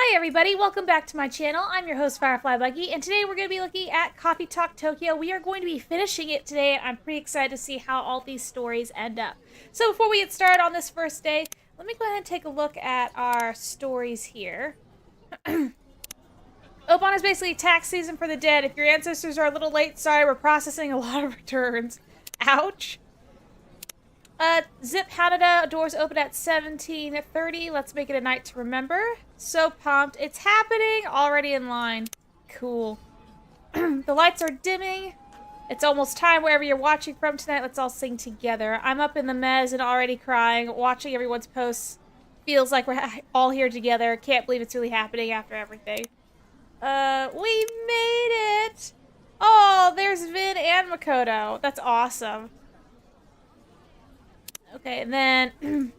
Hi everybody, welcome back to my channel. I'm your host Firefly Buggy, and today we're going to be looking at Coffee Talk Tokyo. We are going to be finishing it today, and I'm pretty excited to see how all these stories end up. So before we get started on this first day, let me go ahead and take a look at our stories here. Obon is basically tax season for the dead. If your ancestors are a little late, sorry, we're processing a lot of returns. Ouch. Zip Hanada, doors open at 17:30. Let's make it a night to remember. So pumped. It's happening! Already in line. Cool. The lights are dimming. It's almost time wherever you're watching from tonight. Let's all sing together. I'm up in the mezz and already crying. Watching everyone's posts feels like we're all here together. Can't believe it's really happening after everything. We made it! Oh, there's Vin and Makoto. That's awesome. Okay, and then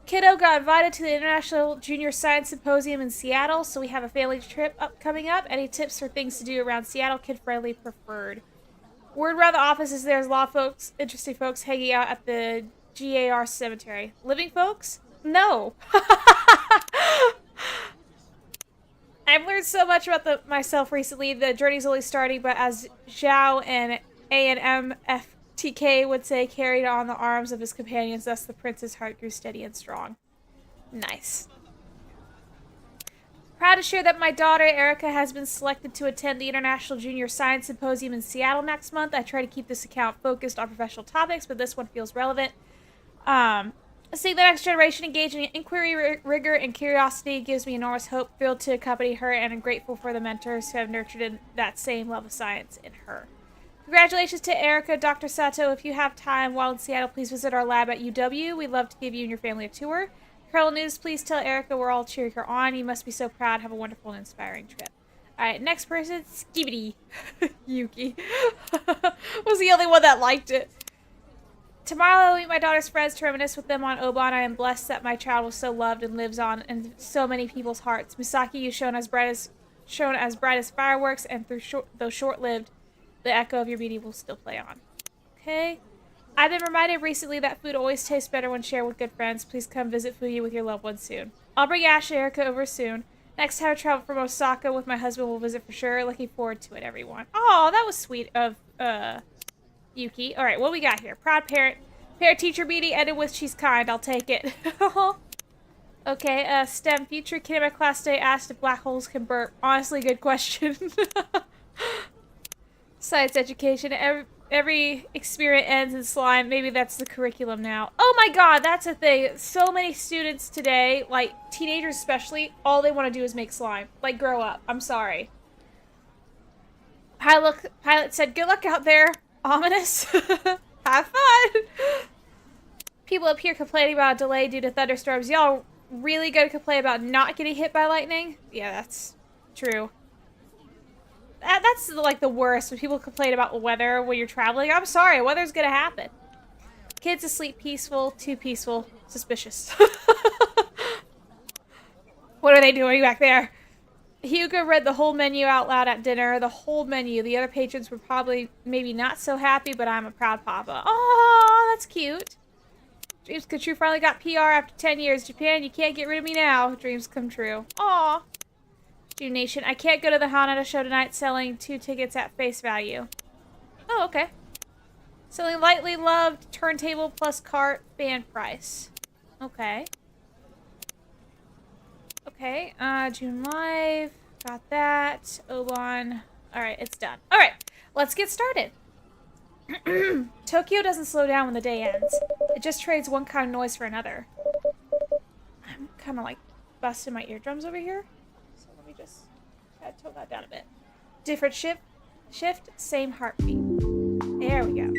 Kiddo got invited to the International Junior Science Symposium in Seattle, so we have a family trip coming up. Any tips for things to do around Seattle? Kid-friendly preferred. Word around the office is there's a lot of folks, interesting folks, hanging out at the GAR cemetery. Living folks? No. I've learned so much about myself recently. The journey's only starting, but as Zhao and ANMFTK would say, carried on the arms of his companions, thus the prince's heart grew steady and strong. Nice. Proud to share that my daughter, Erica, has been selected to attend the International Junior Science Symposium in Seattle next month. I try to keep this account focused on professional topics, but this one feels relevant. Seeing the next generation engage in inquiry, rigor, and curiosity gives me enormous hope. Thrilled to accompany her, and I'm grateful for the mentors who have nurtured that same love of science in her. Congratulations to Erica, Dr. Sato. If you have time while in Seattle, please visit our lab at UW. We'd love to give you and your family a tour. Colonel News, please tell Erica we're all cheering her on. You must be so proud. Have a wonderful and inspiring trip. Alright, next person, Skibidi. Yuki. Was the only one that liked it. Tomorrow I'll meet my daughter's friends to reminisce with them on Obon. I am blessed that my child was so loved and lives on in so many people's hearts. Misaki, you've shown as bright as fireworks, and though short-lived, the echo of your beauty will still play on. Okay. I've been reminded recently that food always tastes better when shared with good friends. Please come visit Fuji with your loved ones soon. I'll bring Ash and Erica over soon. Next time I travel from Osaka with my husband, we'll visit for sure. Looking forward to it, everyone. Oh, that was sweet of, Yuki. Alright, what we got here? Proud parent. Parent-teacher meeting ended with she's kind. I'll take it. Okay, STEM. Future kid in my class today asked if black holes can burp. Honestly, good question. Science education. Every experiment ends in slime. Maybe that's the curriculum now. Oh my god, that's a thing. So many students today, like teenagers especially, all they want to do is make slime. Like, grow up. I'm sorry. Pilot said, good luck out there. Ominous. Have fun. People up here complaining about a delay due to thunderstorms. Y'all really gonna complain about not getting hit by lightning? Yeah, that's true. That's like the worst, when people complain about the weather when you're traveling. I'm sorry, weather's gonna happen. Kids asleep peaceful, too peaceful, suspicious. What are they doing back there? Hugo read the whole menu out loud at dinner. The whole menu. The other patrons were probably maybe not so happy, but I'm a proud papa. Oh, that's cute. Dreams come true. Finally got PR after 10 years. Japan, you can't get rid of me now. Dreams come true. Aw. June Nation. I can't go to the Hanada show tonight, selling 2 tickets at face value. Oh, okay. Selling lightly loved turntable plus cart band price. Okay. Okay, June Live. Got that. Obon. Alright, it's done. Alright, let's get started. Tokyo doesn't slow down when the day ends. It just trades one kind of noise for another. I'm kind of like busting my eardrums over here. So let me just tone that down a bit. Different shift, same heartbeat. There we go.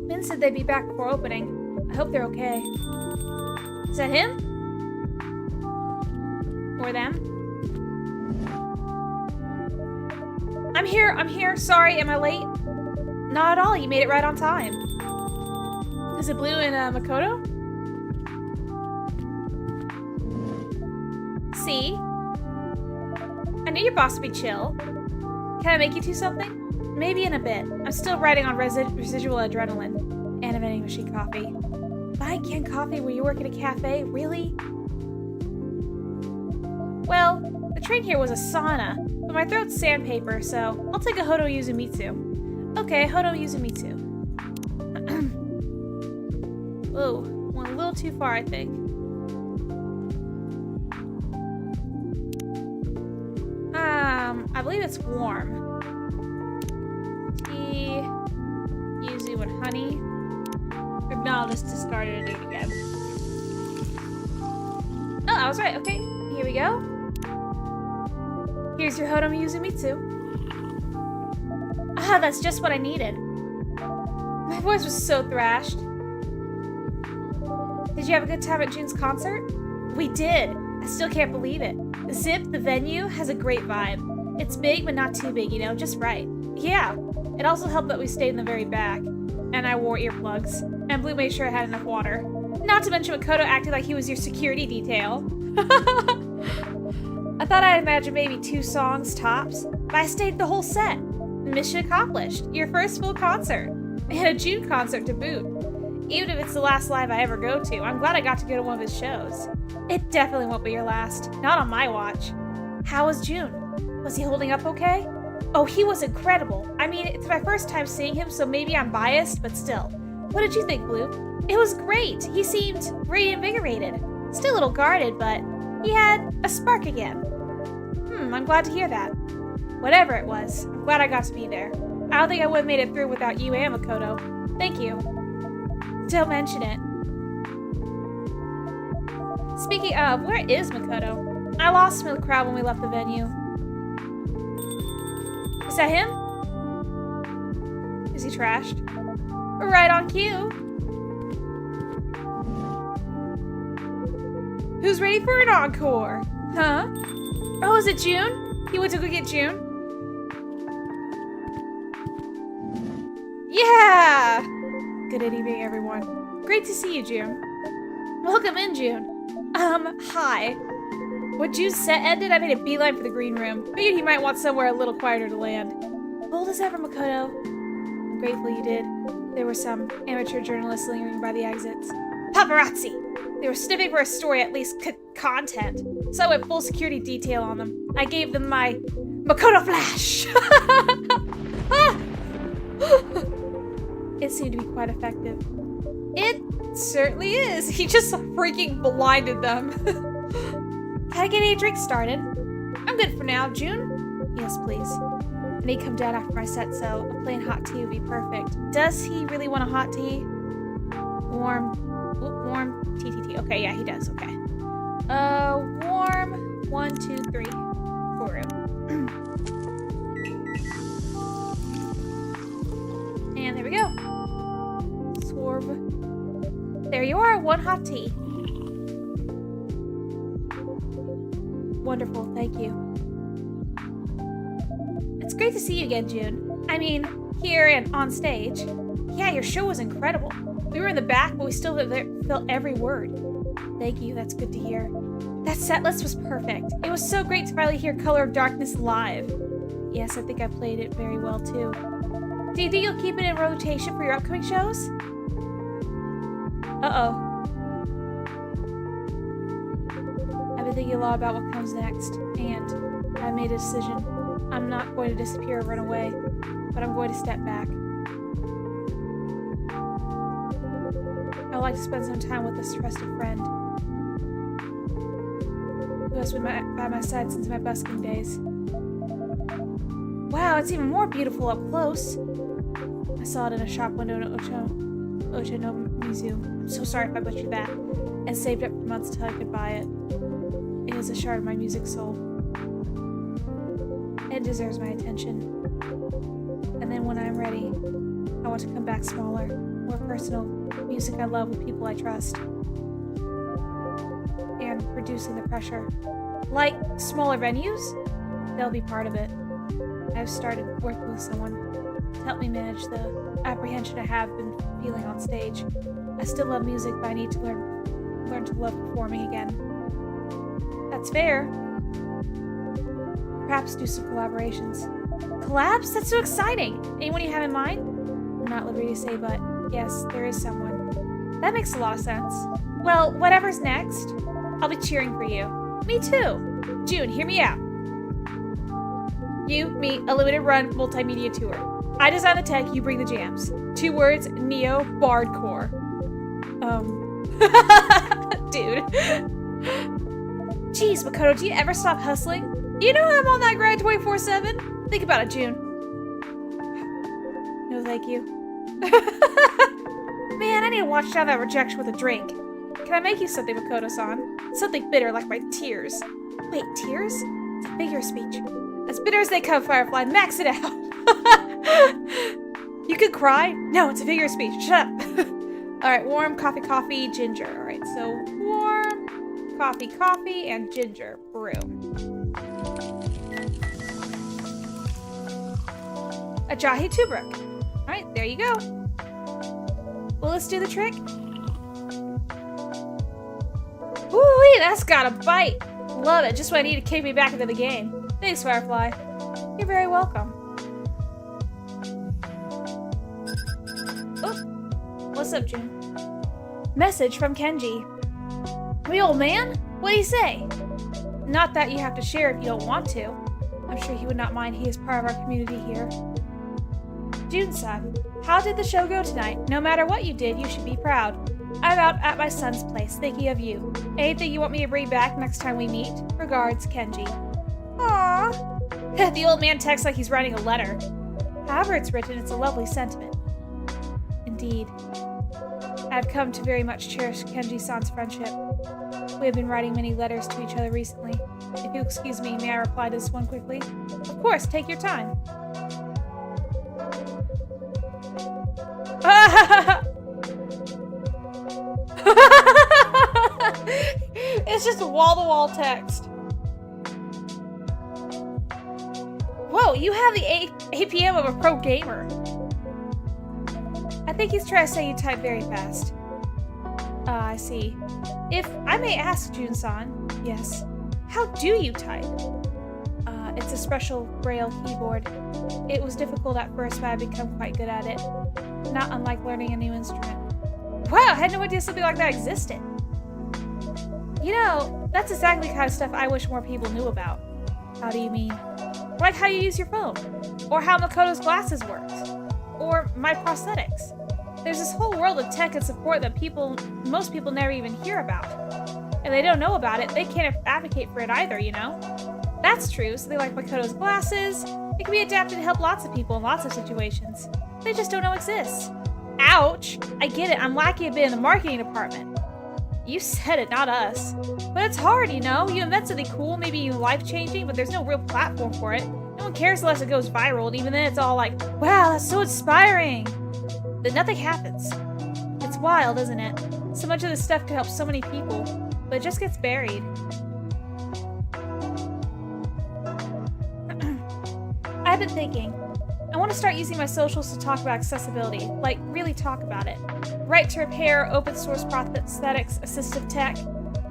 Min said they'd be back before opening. I hope they're okay. Is that him? Or them? I'm here. Sorry, am I late? Not at all, you made it right on time. Is it Blue and Makoto? See? I knew your boss would be chill. Can I make you do something? Maybe in a bit. I'm still riding on residual adrenaline. And a vending machine coffee. Buying canned coffee when you work at a cafe? Really? Well, the train here was a sauna, but my throat's sandpaper, so I'll take a Hodo Yuzumitsu. Okay, Hodo Yuzumitsu. Whoa, went a little too far, I think. I believe it's warm. Tea, yuzu, and honey. Or no, I'll just discard it and do it again. Oh, I was right. Okay, here we go. Here's your Hodo Yuzumitsu. Ah, that's just what I needed. My voice was so thrashed. Did you have a good time at June's concert? We did. I still can't believe it. Zip, the venue, has a great vibe. It's big, but not too big, you know, just right. Yeah. It also helped that we stayed in the very back. And I wore earplugs. And Blue made sure I had enough water. Not to mention Makoto acted like he was your security detail. I thought I'd imagine maybe 2 songs tops, but I stayed the whole set. Mission accomplished. Your first full concert. And a June concert to boot. Even if it's the last live I ever go to, I'm glad I got to go to one of his shows. It definitely won't be your last. Not on my watch. How was June? Was he holding up okay? Oh, he was incredible. I mean, it's my first time seeing him, so maybe I'm biased, but still. What did you think, Blue? It was great. He seemed reinvigorated. Still a little guarded, but he had a spark again. I'm glad to hear that. Whatever it was, I'm glad I got to be there. I don't think I would have made it through without you and Makoto. Thank you. Don't mention it. Speaking of, where is Makoto? I lost him in the crowd when we left the venue. Is that him? Is he trashed? Right on cue. Who's ready for an encore? Huh? Oh, is it June? He went to go get June? Yeah! Good evening, everyone. Great to see you, June. Welcome in, June. Hi. When June's set ended, I made a beeline for the green room. Figured he might want somewhere a little quieter to land. Bold as ever, Makoto. I'm grateful you did. There were some amateur journalists lingering by the exits. Paparazzi! They were sniffing for a story, at least content. So I went full security detail on them. I gave them my Makoto Flash! It seemed to be quite effective. It certainly is. He just freaking blinded them. Can I get a drink started? I'm good for now. June? Yes, please. I need to come down after my set, so a plain hot tea would be perfect. Does he really want a hot tea? Warm tea. Okay, yeah, he does. Okay. Warm 1, 2, 3. Guru. And there we go. Swerve. There you are, 1 hot tea. Wonderful, thank you. It's great to see you again, June. I mean, here and on stage. Yeah, your show was incredible. We were in the back, but we still felt every word. Thank you, that's good to hear. That set list was perfect. It was so great to finally hear Color of Darkness live. Yes, I think I played it very well, too. Do you think you'll keep it in rotation for your upcoming shows? Uh-oh. I've been thinking a lot about what comes next, and I made a decision. I'm not going to disappear or run away, but I'm going to step back. I'd like to spend some time with this trusted friend who has been by my side since my busking days. Wow, it's even more beautiful up close. I saw it in a shop window in Ochanomizu. I'm so sorry if I butchered that. And saved up for months till I could buy it. It is a shard of my music soul. It deserves my attention. And then when I'm ready, I want to come back smaller, more personal, music I love with people I trust. And reducing the pressure. Like smaller venues, they'll be part of it. I've started working with someone to help me manage the apprehension I have been feeling on stage. I still love music, but I need to learn to love performing again. That's fair. Perhaps do some collaborations. Collabs? That's so exciting! Anyone you have in mind? I'm not at liberty to say, but yes, there is someone. That makes a lot of sense. Well, whatever's next, I'll be cheering for you. Me too! June, hear me out. You, me, a limited run multimedia tour. I design the tech, you bring the jams. 2 words, Neo Bardcore. Dude. Jeez, Makoto, do you ever stop hustling? You know I'm on that grind 24/7. Think about it, June. No, thank you. Man, I need to wash down that rejection with a drink. Can I make you something, Makoto-san? Something bitter like my tears. Wait, tears? It's a figure of speech. As bitter as they come, Firefly. Max it out. You could cry? No, it's a figure of speech. Shut up. Alright, warm, coffee, ginger. Alright, so warm, coffee, and ginger. Brew. Ajahi Tubruk. Alright, there you go. Well, let's do the trick. Woo-wee, that's got a bite. Love it. Just what I need to kick me back into the game. Thanks, Firefly. You're very welcome. Oh, what's up, June? Message from Kenji. Hey, old man? What'd he say? Not that you have to share if you don't want to. I'm sure he would not mind. He is part of our community here. June-san, how did the show go tonight? No matter what you did, you should be proud. I'm out at my son's place, thinking of you. Anything you want me to bring back next time we meet? Regards, Kenji. Aww. The old man texts like he's writing a letter. However it's written, it's a lovely sentiment. Indeed. I've come to very much cherish Kenji-san's friendship. We have been writing many letters to each other recently. If you'll excuse me, may I reply to this one quickly? Of course, take your time. It's just wall-to-wall text. Whoa, you have the APM of a pro gamer. I think he's trying to say you type very fast. I see. If I may ask, June-san. Yes. How do you type? It's a special braille keyboard. It was difficult at first, but I've become quite good at it. Not unlike learning a new instrument. Wow, I had no idea something like that existed. You know, that's exactly the kind of stuff I wish more people knew about. How do you mean? Like how you use your phone. Or how Makoto's glasses works. Or my prosthetics. There's this whole world of tech and support that most people never even hear about. And they don't know about it, they can't advocate for it either, you know? That's true, so they like Makoto's glasses. It can be adapted to help lots of people in lots of situations. They just don't know exists. Ouch! I get it, I'm lacking a bit in the marketing department. You said it, not us. But it's hard, you know? You invent something cool, maybe life-changing, but there's no real platform for it. No one cares unless it goes viral, and even then it's all like, wow, that's so inspiring! Then nothing happens. It's wild, isn't it? So much of this stuff could help so many people, but it just gets buried. I've been thinking, I want to start using my socials to talk about accessibility, like really talk about it. Right to repair, open source prosthetics, assistive tech,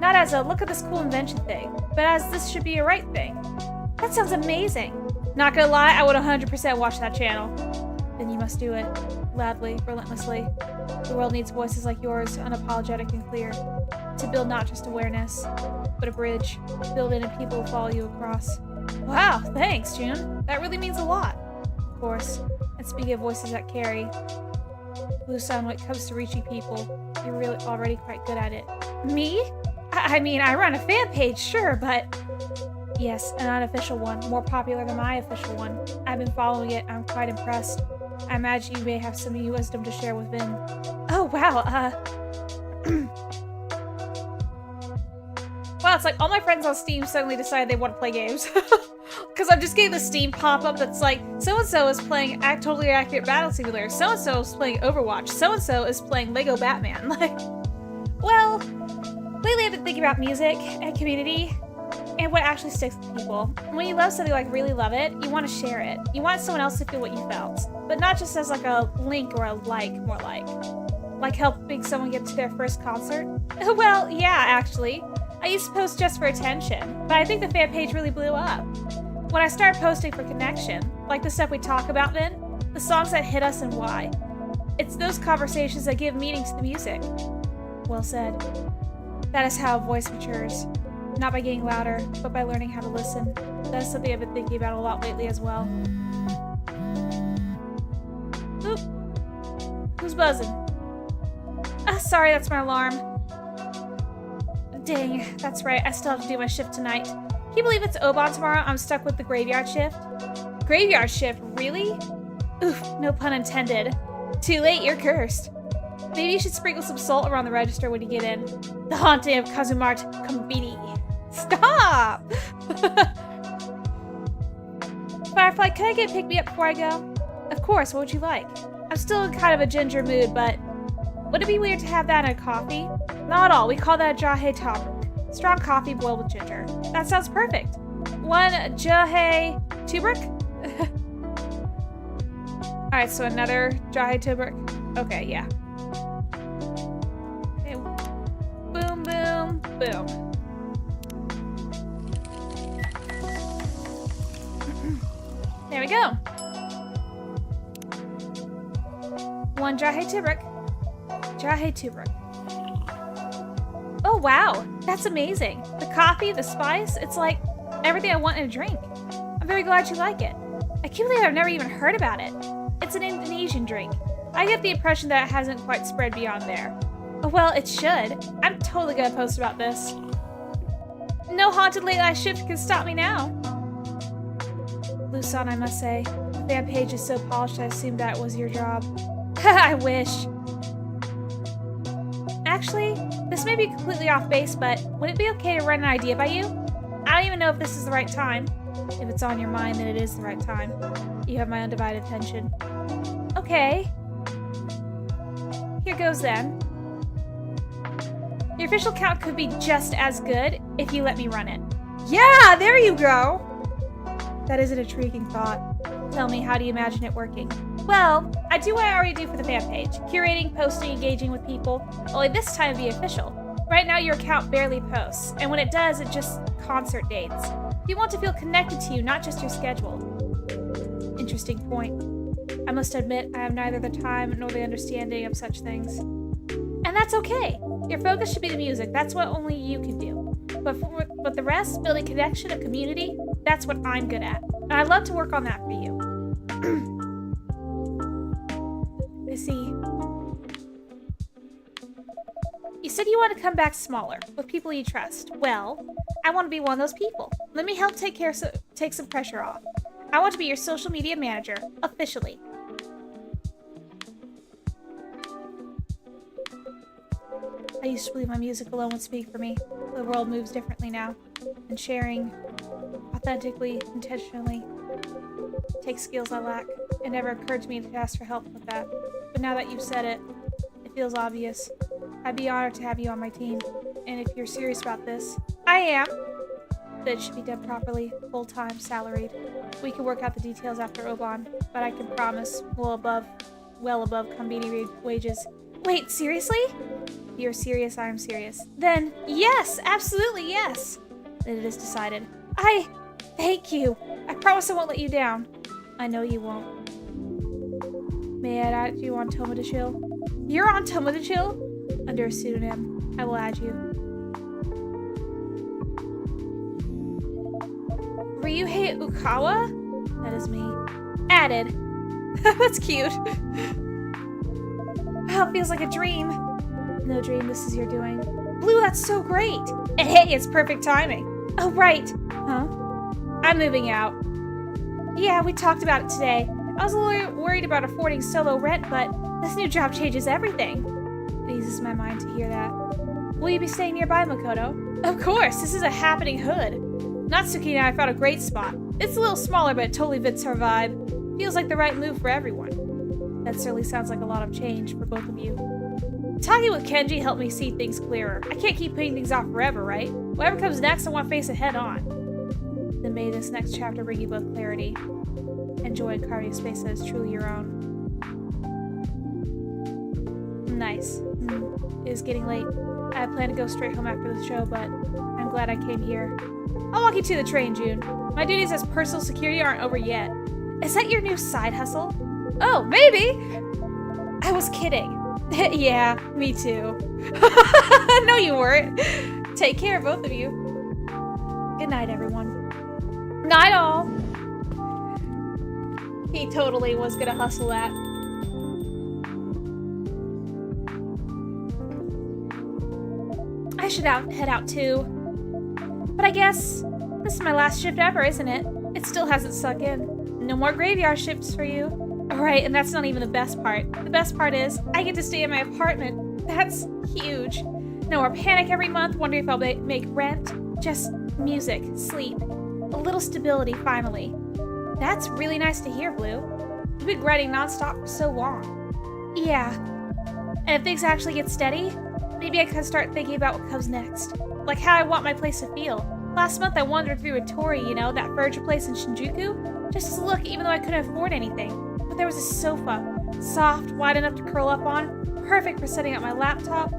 not as a look at this cool invention thing, but as this should be a right thing. That sounds amazing. Not gonna lie, I would 100% watch that channel. Then you must do it. Loudly, relentlessly. The world needs voices like yours, unapologetic and clear. To build not just awareness, but a bridge. Build in and people will follow you across. Wow, thanks, June. That really means a lot. Of course. And speaking of voices that carry, Blue-san, when it comes to reaching people, you're really already quite good at it. Me? I mean, I run a fan page, sure, but... Yes, an unofficial one, more popular than my official one. I've been following it, I'm quite impressed. I imagine you may have some new wisdom to share with Vin. Oh, wow, Wow, it's like all my friends on Steam suddenly decide they want to play games. Because I'm just getting the Steam pop-up that's like, so-and-so is playing totally accurate battle simulator, so-and-so is playing Overwatch, so-and-so is playing Lego Batman. Like, well, lately I've been thinking about music and community and what actually sticks with people. When you love something, like really love it, you want to share it. You want someone else to feel what you felt. But not just as like a link or a like, more like. Like helping someone get to their first concert? Well, yeah, actually. I used to post just for attention, but I think the fan page really blew up. When I start posting for connection, like the stuff we talk about then, the songs that hit us and why. It's those conversations that give meaning to the music. Well said. That is how a voice matures. Not by getting louder, but by learning how to listen. That is something I've been thinking about a lot lately as well. Oop. Who's buzzing? Sorry, that's my alarm. Dang, that's right, I still have to do my shift tonight. Can you believe it's Oban tomorrow? I'm stuck with the graveyard shift. Graveyard shift? Really? Oof, no pun intended. Too late, you're cursed. Maybe you should sprinkle some salt around the register when you get in. The haunting of Kazumart Kombini. Stop! Firefly, can I get pick-me-up before I go? Of course, what would you like? I'm still in kind of a ginger mood, but would it be weird to have that in a coffee? Not at all, we call that a jahe tubruk. Strong coffee boiled with ginger. That sounds perfect. One jahe tubruk? Alright, so another jahe tubruk. Okay, yeah. Okay. Boom, boom, boom. There we go. One jahe tubruk. Jahe tubruk. Oh wow, that's amazing. The coffee, the spice, it's like everything I want in a drink. I'm very glad you like it. I can't believe I've never even heard about it. It's an Indonesian drink. I get the impression that it hasn't quite spread beyond there. Oh, well, it should. I'm totally gonna post about this. No haunted late night shift can stop me now. Lusan, I must say. The fan page is so polished I assumed that was your job. I wish. Actually, this may be completely off base, but would it be okay to run an idea by you? I don't even know if this is the right time. If it's on your mind, then it is the right time. You have my undivided attention. Okay. Here goes then. Your official count could be just as good if you let me run it. Yeah, there you go! That is an intriguing thought. Tell me, how do you imagine it working? Well, I do what I already do for the fan page. Curating, posting, engaging with people. Only this time be official. Right now your account barely posts, and when it does, it just concert dates. You want to feel connected to you, not just your schedule. Interesting point. I must admit, I have neither the time nor the understanding of such things. And that's okay. Your focus should be the music. That's what only you can do. But the rest, building connection and community, that's what I'm good at. And I'd love to work on that for you. I see. You said you want to come back smaller, with people you trust. Well, I want to be one of those people. Let me help take some pressure off. I want to be your social media manager, officially. I used to believe my music alone would speak for me. The world moves differently now, and sharing authentically, intentionally, takes skills I lack. It never occurred to me to ask for help with that. But now that you've said it, it feels obvious. I'd be honored to have you on my team. And if you're serious about this, I am. That it should be done properly, full-time, salaried. We can work out the details after Oban, but I can promise well above Kombini wages. Wait, seriously? If you're serious, I am serious. Then, yes, absolutely yes. Then it is decided. Thank you. I promise I won't let you down. I know you won't. May I add you on Toma de Chill? You're on Toma de Chill? Under a pseudonym. I will add you. Ryuhei Ukawa? That is me. Added. That's cute. Wow, it feels like a dream. No dream, this is your doing. Blue, that's so great! And hey, it's perfect timing. Oh, right. Huh? I'm moving out. Yeah, we talked about it today. I was a little worried about affording solo rent, but this new job changes everything. It eases my mind to hear that. Will you be staying nearby, Makoto? Of course, this is a happening hood. Natsuki and I found a great spot. It's a little smaller, but it totally fits her vibe. Feels like the right move for everyone. That certainly sounds like a lot of change for both of you. Talking with Kenji helped me see things clearer. I can't keep putting things off forever, right? Whatever comes next, I want to face it head on. Then may this next chapter bring you both clarity. Enjoy and carve a space that is truly your own. Nice. It is getting late. I plan to go straight home after the show, but I'm glad I came here. I'll walk you to the train, June. My duties as personal security aren't over yet. Is that your new side hustle? Oh, maybe! I was kidding. Yeah, me too. No, you weren't. Take care, both of you. Good night, everyone. Night all. He totally was gonna hustle that. I should head out too. But I guess this is my last shift ever, isn't it? It still hasn't sunk in. No more graveyard shifts for you. Alright, and that's not even the best part. The best part is, I get to stay in my apartment. That's huge. No more panic every month, wondering if I'll make rent. Just music, sleep, a little stability finally. That's really nice to hear, Blue. You've been grinding nonstop for so long. Yeah. And if things actually get steady, maybe I can start thinking about what comes next. Like how I want my place to feel. Last month I wandered through a Tori, you know, that furniture place in Shinjuku, just as a look even though I couldn't afford anything. But there was a sofa, soft, wide enough to curl up on, perfect for setting up my laptop.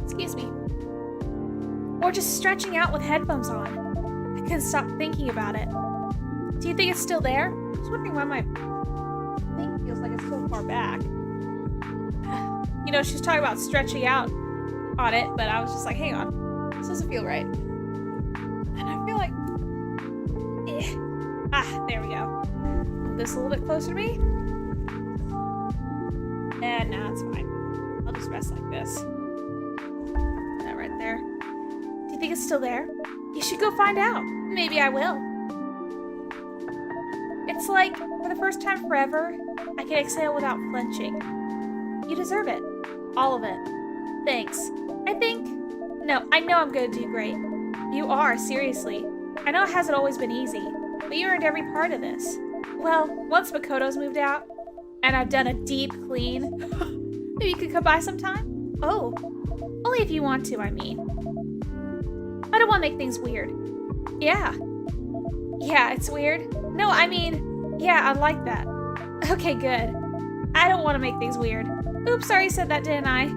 Excuse me. Or just stretching out with headphones on. I couldn't stop thinking about it. Do you think it's still there? I was wondering why my thing feels like it's so far back. You know, she was talking about stretching out on it, but I was just like, hang on. This doesn't feel right. And I feel like... there we go. Move this a little bit closer to me. And now it's fine. I'll just rest like this. That right there. Do you think it's still there? You should go find out. Maybe I will. It's like, for the first time forever, I can exhale without flinching. You deserve it. All of it. Thanks. I know I'm gonna do great. You are, seriously. I know it hasn't always been easy, but you earned every part of this. Well, once Makoto's moved out, and I've done a deep clean, maybe you could come by sometime? Oh, only if you want to, I mean. I don't want to make things weird. Yeah. Yeah, it's weird. No, I mean, yeah, I like that. Okay, good. I don't want to make things weird. Oops, sorry I said that, didn't I?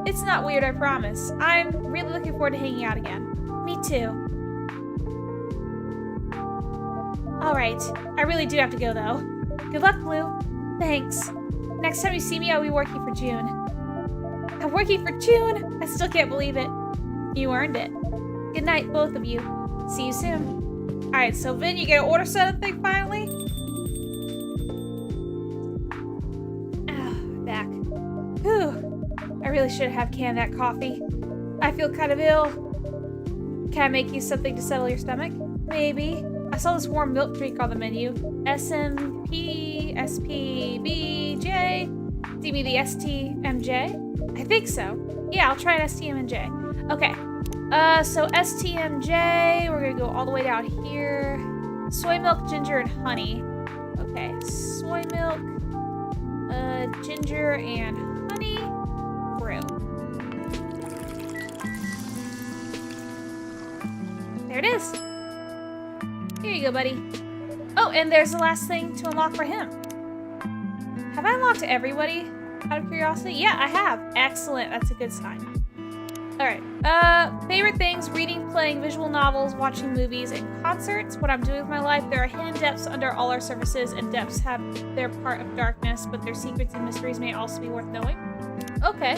It's not weird, I promise. I'm really looking forward to hanging out again. Me too. Alright, I really do have to go though. Good luck, Blue. Thanks. Next time you see me, I'll be working for June. I'm working for June? I still can't believe it. You earned it. Good night, both of you. See you soon. Alright, so Vin, you gonna order something finally? Back. Whew. I really should have canned that coffee. I feel kind of ill. Can I make you something to settle your stomach? Maybe. I saw this warm milk drink on the menu. SMP, SPBJ. Do you mean the STMJ? I think so. Yeah, I'll try an STMJ. Okay. So STMJ, we're gonna go all the way down here. Soy milk, ginger, and honey. Okay, soy milk, ginger, and honey. Brew. There it is. Here you go, buddy. Oh, and there's the last thing to unlock for him. Have I unlocked everybody out of curiosity? Yeah, I have. Excellent. That's a good sign. Alright. Favorite things: reading, playing visual novels, watching movies, and concerts. What I'm doing with my life: there are hidden depths under all our surfaces, and depths have their part of darkness, but their secrets and mysteries may also be worth knowing. Okay.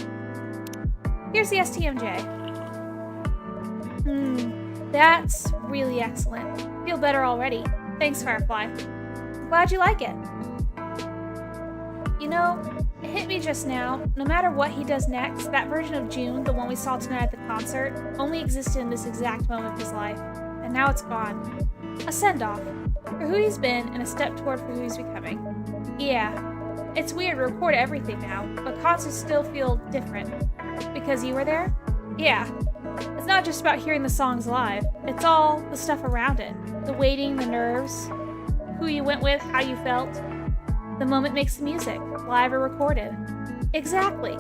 Here's the STMJ. That's really excellent. Feel better already. Thanks, Firefly. I'm glad you like it. You know, it hit me just now. No matter what he does next, that version of June, the one we saw tonight at the concert, only existed in this exact moment of his life. And now it's gone. A send-off. For who he's been, and a step toward for who he's becoming. Yeah. It's weird to record everything now, but concerts still feel different. Because you were there? Yeah. It's not just about hearing the songs live. It's all the stuff around it. The waiting, the nerves, who you went with, how you felt. The moment makes the music, live or recorded. Exactly.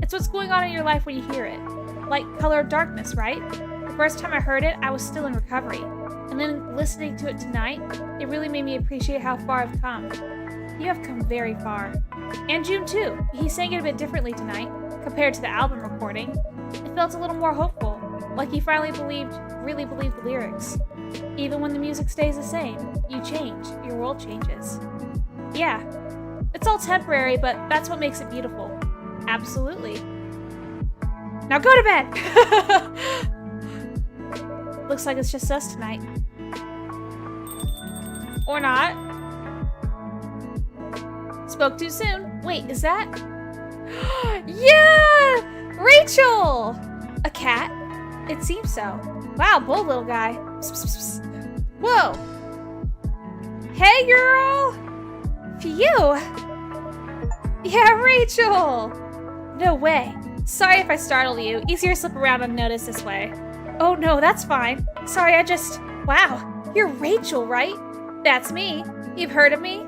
It's what's going on in your life when you hear it. Like Color of Darkness, right? The first time I heard it, I was still in recovery. And then listening to it tonight, it really made me appreciate how far I've come. You have come very far. And June too. He sang it a bit differently tonight, compared to the album recording. It felt a little more hopeful, like he finally really believed the lyrics. Even when the music stays the same, you change, your world changes. Yeah, it's all temporary, but that's what makes it beautiful. Absolutely. Now go to bed! Looks like it's just us tonight. Or not. Spoke too soon. Wait, is that? Yeah! Rachel! A cat? It seems so. Wow, bold little guy. Psst. Whoa! Hey, girl! Phew! Yeah, Rachel! No way. Sorry if I startled you. Easier to slip around unnoticed this way. Oh no, that's fine. Sorry, Wow, you're Rachel, right? That's me. You've heard of me?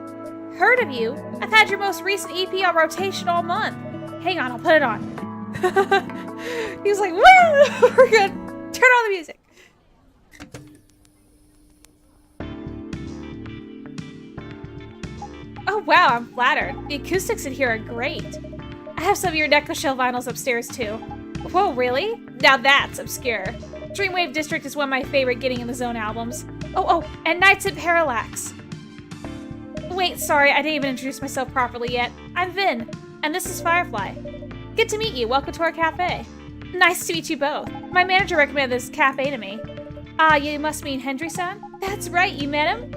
Heard of you? I've had your most recent EP on rotation all month. Hang on, I'll put it on. He was like, woo! We're good. Turn on the music. Oh wow, I'm flattered. The acoustics in here are great. I have some of your Neko Shell vinyls upstairs too. Whoa, really? Now that's obscure. Dreamwave District is one of my favorite Getting in the Zone albums. Oh, and Nights in Parallax. Wait, sorry, I didn't even introduce myself properly yet. I'm Vin, and this is Firefly. Good to meet you. Welcome to our cafe. Nice to meet you both. My manager recommended this cafe to me. Ah, you must mean Hendry-san? That's right, you met him?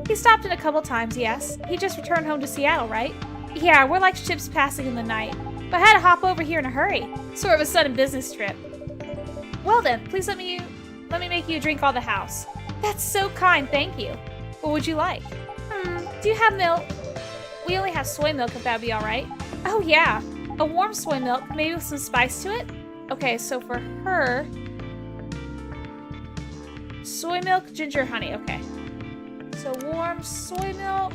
He stopped in a couple times, yes. He just returned home to Seattle, right? Yeah, we're like ships passing in the night. But I had to hop over here in a hurry. Sort of a sudden business trip. Well then, please let me make you a drink on the house. That's so kind, thank you. What would you like? Do you have milk? We only have soy milk if that'd be alright. Oh yeah, a warm soy milk, maybe with some spice to it? Okay, so for her... soy milk, ginger, honey, okay. So warm soy milk,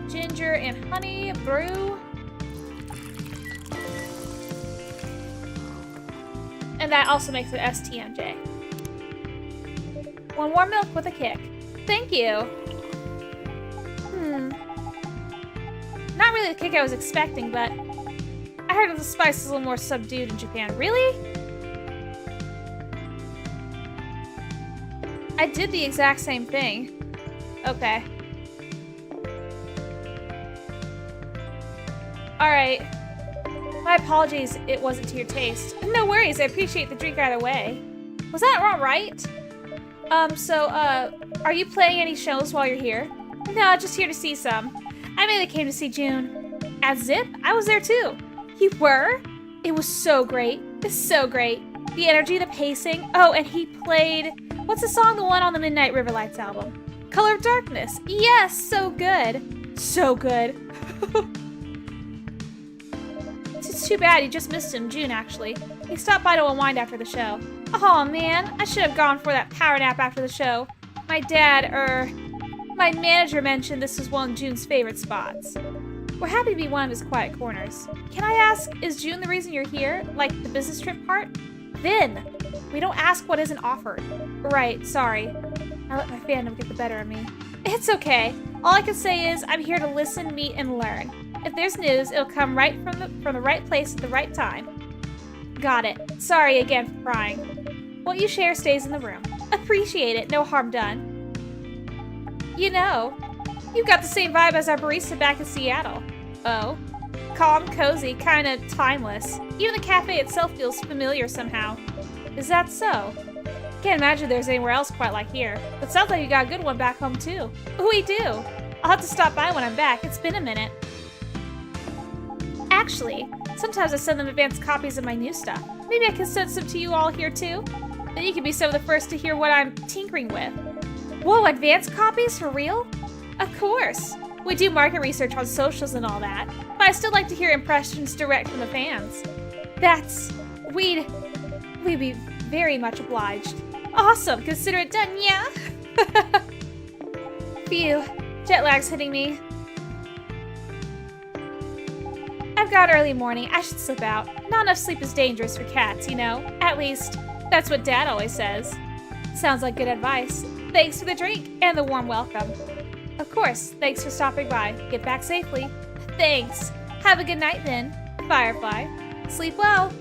ginger, and honey, brew. And that also makes it STMJ. One warm milk with a kick. Thank you. Not really the kick I was expecting, but I heard the spice is a little more subdued in Japan. Really? I did the exact same thing. Okay. Alright. My apologies, it wasn't to your taste. No worries, I appreciate the drink either way. Was that all right? Are you playing any shows while you're here? No, just here to see some. I mainly came to see June. At Zip? I was there too. You were? It was so great. It's so great. The energy, the pacing. Oh, and he played... what's the song? The one on the Midnight River Lights album. Color of Darkness. Yes, so good. So good. It's too bad you just missed him, June, actually. He stopped by to unwind after the show. Oh man, I should have gone for that power nap after the show. My manager mentioned this was one of June's favorite spots. We're happy to be one of his quiet corners. Can I ask, is June the reason you're here? Like the business trip part? Vin! We don't ask what isn't offered. Right, sorry. I let my fandom get the better of me. It's okay. All I can say is I'm here to listen, meet, and learn. If there's news, it'll come right from the right place at the right time. Got it. Sorry again for prying. What you share stays in the room. Appreciate it. No harm done. You know, you got the same vibe as our barista back in Seattle. Oh. Calm, cozy, kinda timeless. Even the cafe itself feels familiar somehow. Is that so? Can't imagine there's anywhere else quite like here. But sounds like you got a good one back home too. We do. I'll have to stop by when I'm back. It's been a minute. Actually, sometimes I send them advanced copies of my new stuff. Maybe I can send some to you all here too? Then you can be some of the first to hear what I'm tinkering with. Whoa, advanced copies? For real? Of course. We do market research on socials and all that, but I still like to hear impressions direct from the fans. We'd be very much obliged. Awesome, consider it done, yeah? Phew, jet lag's hitting me. I've got early morning, I should slip out. Not enough sleep is dangerous for cats, you know? At least, that's what Dad always says. Sounds like good advice. Thanks for the drink and the warm welcome. Of course, thanks for stopping by. Get back safely. Thanks. Have a good night then, Firefly. Sleep well.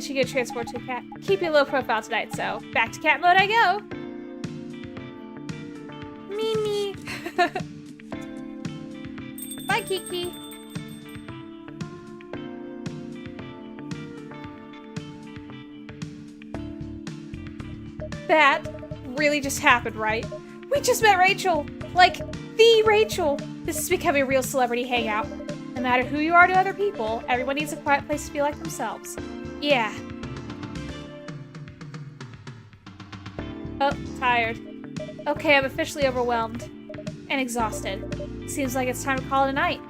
You should get transport to a cat. Keep your low profile tonight, so back to cat mode I go. Mimi. Bye, Kiki. That really just happened, right? We just met Rachel! Like, the Rachel! This is becoming a real celebrity hangout. No matter who you are to other people, everyone needs a quiet place to feel like themselves. Yeah. Oh, tired. Okay, I'm officially overwhelmed. And exhausted. Seems like it's time to call it a night.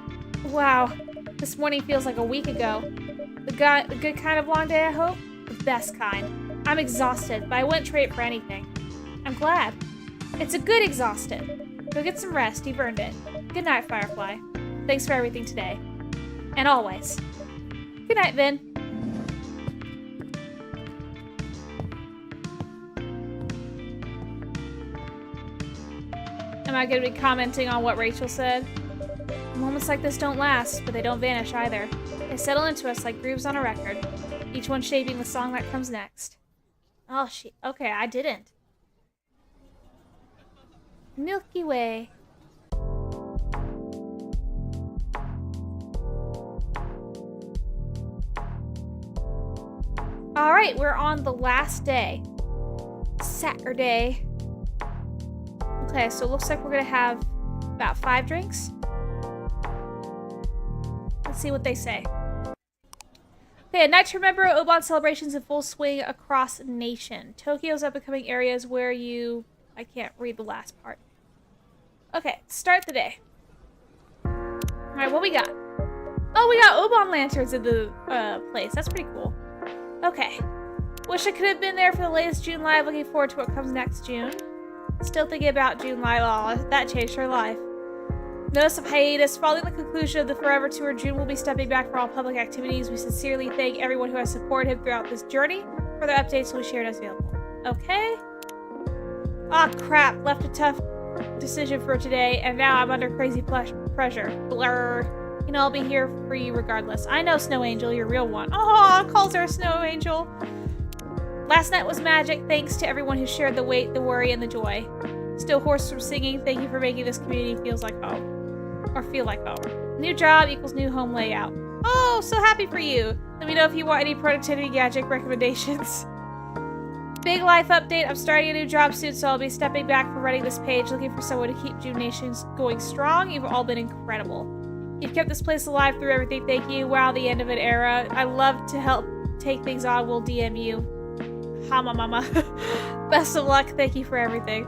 Wow. This morning feels like a week ago. The good kind of long day, I hope? The best kind. I'm exhausted, but I wouldn't trade it for anything. I'm glad. It's a good exhausted. Go get some rest, you've earned it. Good night, Firefly. Thanks for everything today. And always. Good night, Vin. Am I going to be commenting on what Rachel said? Moments like this don't last, but they don't vanish either. They settle into us like grooves on a record, each one shaping the song that comes next. Oh, okay, I didn't. Milky Way. Alright, we're on the last day. Saturday. Okay, so it looks like we're gonna have about 5 drinks. Let's see what they say. Okay, a night to remember. Oban celebrations in full swing across the nation. Tokyo's up and coming areas where you... I can't read the last part. Okay, start the day. Alright, what we got? Oh, we got Oban lanterns in the place. That's pretty cool. Okay. Wish I could have been there for the latest June Live. Looking forward to what comes next June. Still thinking about June Live. Oh, that changed her life. Notice of hiatus. Following the conclusion of the Forever Tour, June will be stepping back from all public activities. We sincerely thank everyone who has supported him throughout this journey. Further updates will be shared as available. Okay. Ah, crap. Left a tough decision for today, and now I'm under crazy pressure. Blur. You know, I'll be here for you regardless. I know, Snow Angel, you're a real one. Oh, calls her a Snow Angel. Last night was magic. Thanks to everyone who shared the weight, the worry, and the joy. Still hoarse from singing. Thank you for making this community feels like home. Or feel like home. New job equals new home layout. Oh, so happy for you. Let me know if you want any productivity gadget recommendations. Big life update. I'm starting a new job soon, so I'll be stepping back from running this page, looking for someone to keep June Nations going strong. You've all been incredible. You've kept this place alive through everything. Thank you. Wow, the end of an era. I love to help take things on. We'll DM you. Hama mama. Best of luck. Thank you for everything.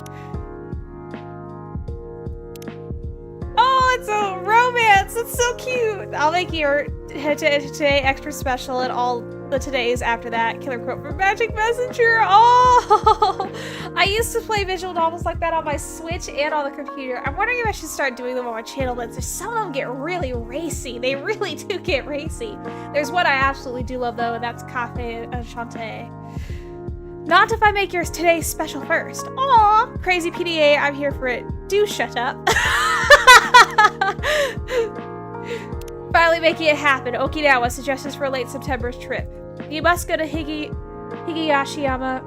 Oh, it's a romance. It's so cute. I'll make your today extra special and all the todays after that. Killer quote from Magic Messenger. Oh, I used to play visual novels like that on my Switch and on the computer. I'm wondering if I should start doing them on my channel, but some of them get really racy. They really do get racy. There's one I absolutely do love though, and that's Cafe Enchanté. Not if I make yours today special first. Aw, crazy PDA, I'm here for it. Do shut up. Finally making it happen. Okinawa suggestions for a late September trip. You must go to Higashiyama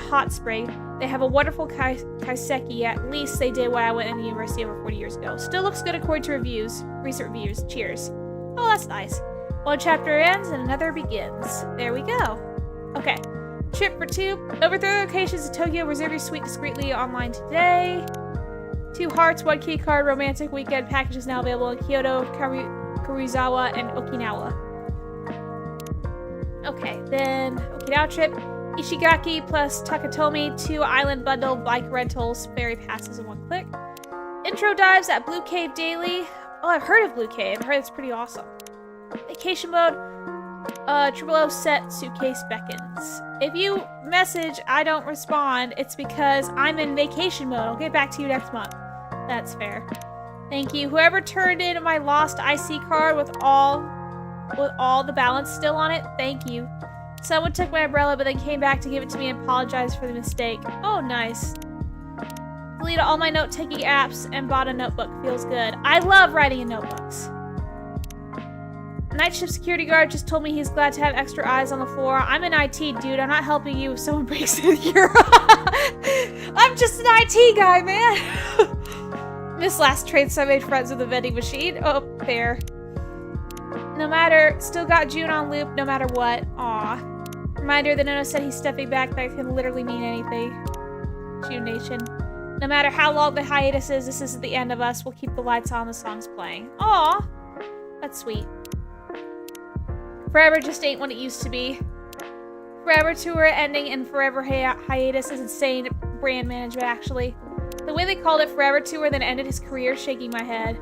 Hot Spring. They have a wonderful kaiseki. At least they did when I went in the university over 40 years ago. Still looks good according to recent reviews. Cheers. Oh, that's nice. One chapter ends and another begins. There we go. Okay. Trip for 2. Over 3 locations in Tokyo. Reserve your suite discreetly online today. 2 hearts, 1 key card. Romantic weekend packages now available in Kyoto, Karuizawa, and Okinawa. Okay, then Okinawa trip. Ishigaki plus Takatomi. 2 island bundle, bike rentals, ferry passes in 1 click. Intro dives at Blue Cave Daily. Oh, I've heard of Blue Cave. I've heard it's pretty awesome. Vacation mode. 000 set suitcase beckons. If you message, I don't respond, it's because I'm in vacation mode. I'll get back to you next month. That's fair. Thank you. Whoever turned in my lost IC card with all the balance still on it, thank you. Someone took my umbrella but then came back to give it to me and apologized for the mistake. Oh, nice. Deleted all my note-taking apps and bought a notebook. Feels good. I love writing in notebooks. Night shift security guard just told me he's glad to have extra eyes on the floor. I'm an IT dude. I'm not helping you if someone breaks in here. I'm just an IT guy, man. This last trade, so I made friends with the vending machine. Oh, fair. No matter, still got June on loop no matter what. Aw. Reminder that Nono said he's stepping back. That can literally mean anything. June Nation. No matter how long the hiatus is, this isn't the end of us. We'll keep the lights on, the songs playing. Aw. That's sweet. Forever just ain't what it used to be. Forever tour ending and forever hiatus is insane brand management, actually. The way they called it Forever Tour then ended his career, shaking my head.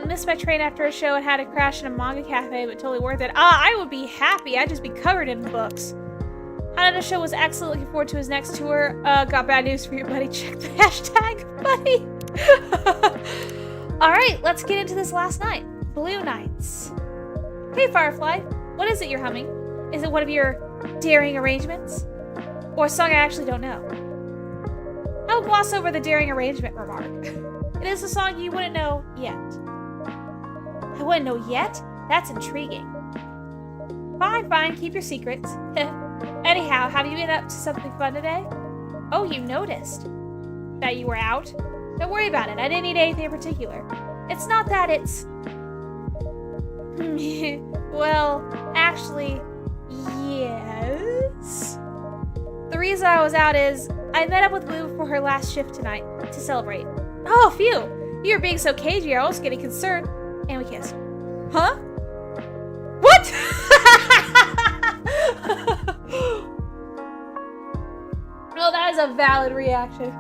Missed my train after a show and had to crash in a manga cafe, but totally worth it. I would be happy. I'd just be covered in books. Hanada show was excellent. Looking forward to his next tour. Got bad news for you, buddy. Check the hashtag, buddy. Alright, let's get into this last night. Blue Nights. Hey, Firefly. What is it you're humming? Is it one of your daring arrangements? Or a song I actually don't know? I'll gloss over the daring arrangement remark. It is a song you wouldn't know yet. I wouldn't know yet? That's intriguing. Fine, keep your secrets. Anyhow, have you been up to something fun today? Oh, you noticed that you were out? Don't worry about it, I didn't need anything in particular. It's not that, it's... well, actually, yes. The reason I was out is I met up with Lou for her last shift tonight to celebrate. Oh, phew! You were being so cagey, I was getting concerned. And we kissed. Huh? What? Well, that is a valid reaction.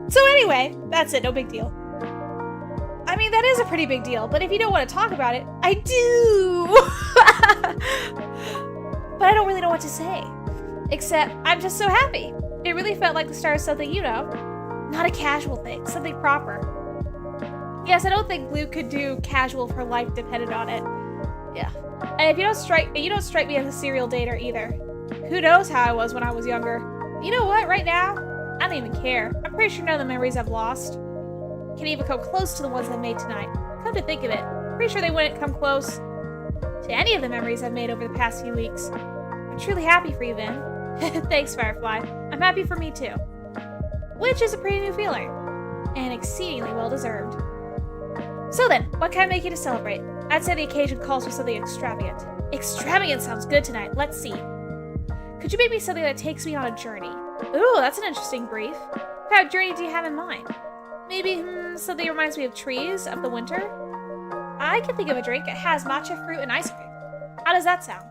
So anyway, that's it, no big deal. I mean, that is a pretty big deal, but if you don't want to talk about it, I do! But I don't really know what to say. Except, I'm just so happy. It really felt like the start of something, you know. Not a casual thing, something proper. Yes, I don't think Blue could do casual if her life depended on it. Yeah. And you don't strike me as a serial dater either. Who knows how I was when I was younger. You know what, right now, I don't even care. I'm pretty sure none of the memories I've lost can even come close to the ones I made tonight. Come to think of it, pretty sure they wouldn't come close to any of the memories I've made over the past few weeks. I'm truly happy for you, Vin. Thanks, Firefly. I'm happy for me too. Which is a pretty new feeling. And exceedingly well-deserved. So then, what can I make you to celebrate? I'd say the occasion calls for something extravagant. Extravagant sounds good tonight. Let's see. Could you make me something that takes me on a journey? Ooh, that's an interesting brief. What kind of journey do you have in mind? Maybe, something that reminds me of trees, of the winter? I can think of a drink. It has matcha fruit and ice cream. How does that sound?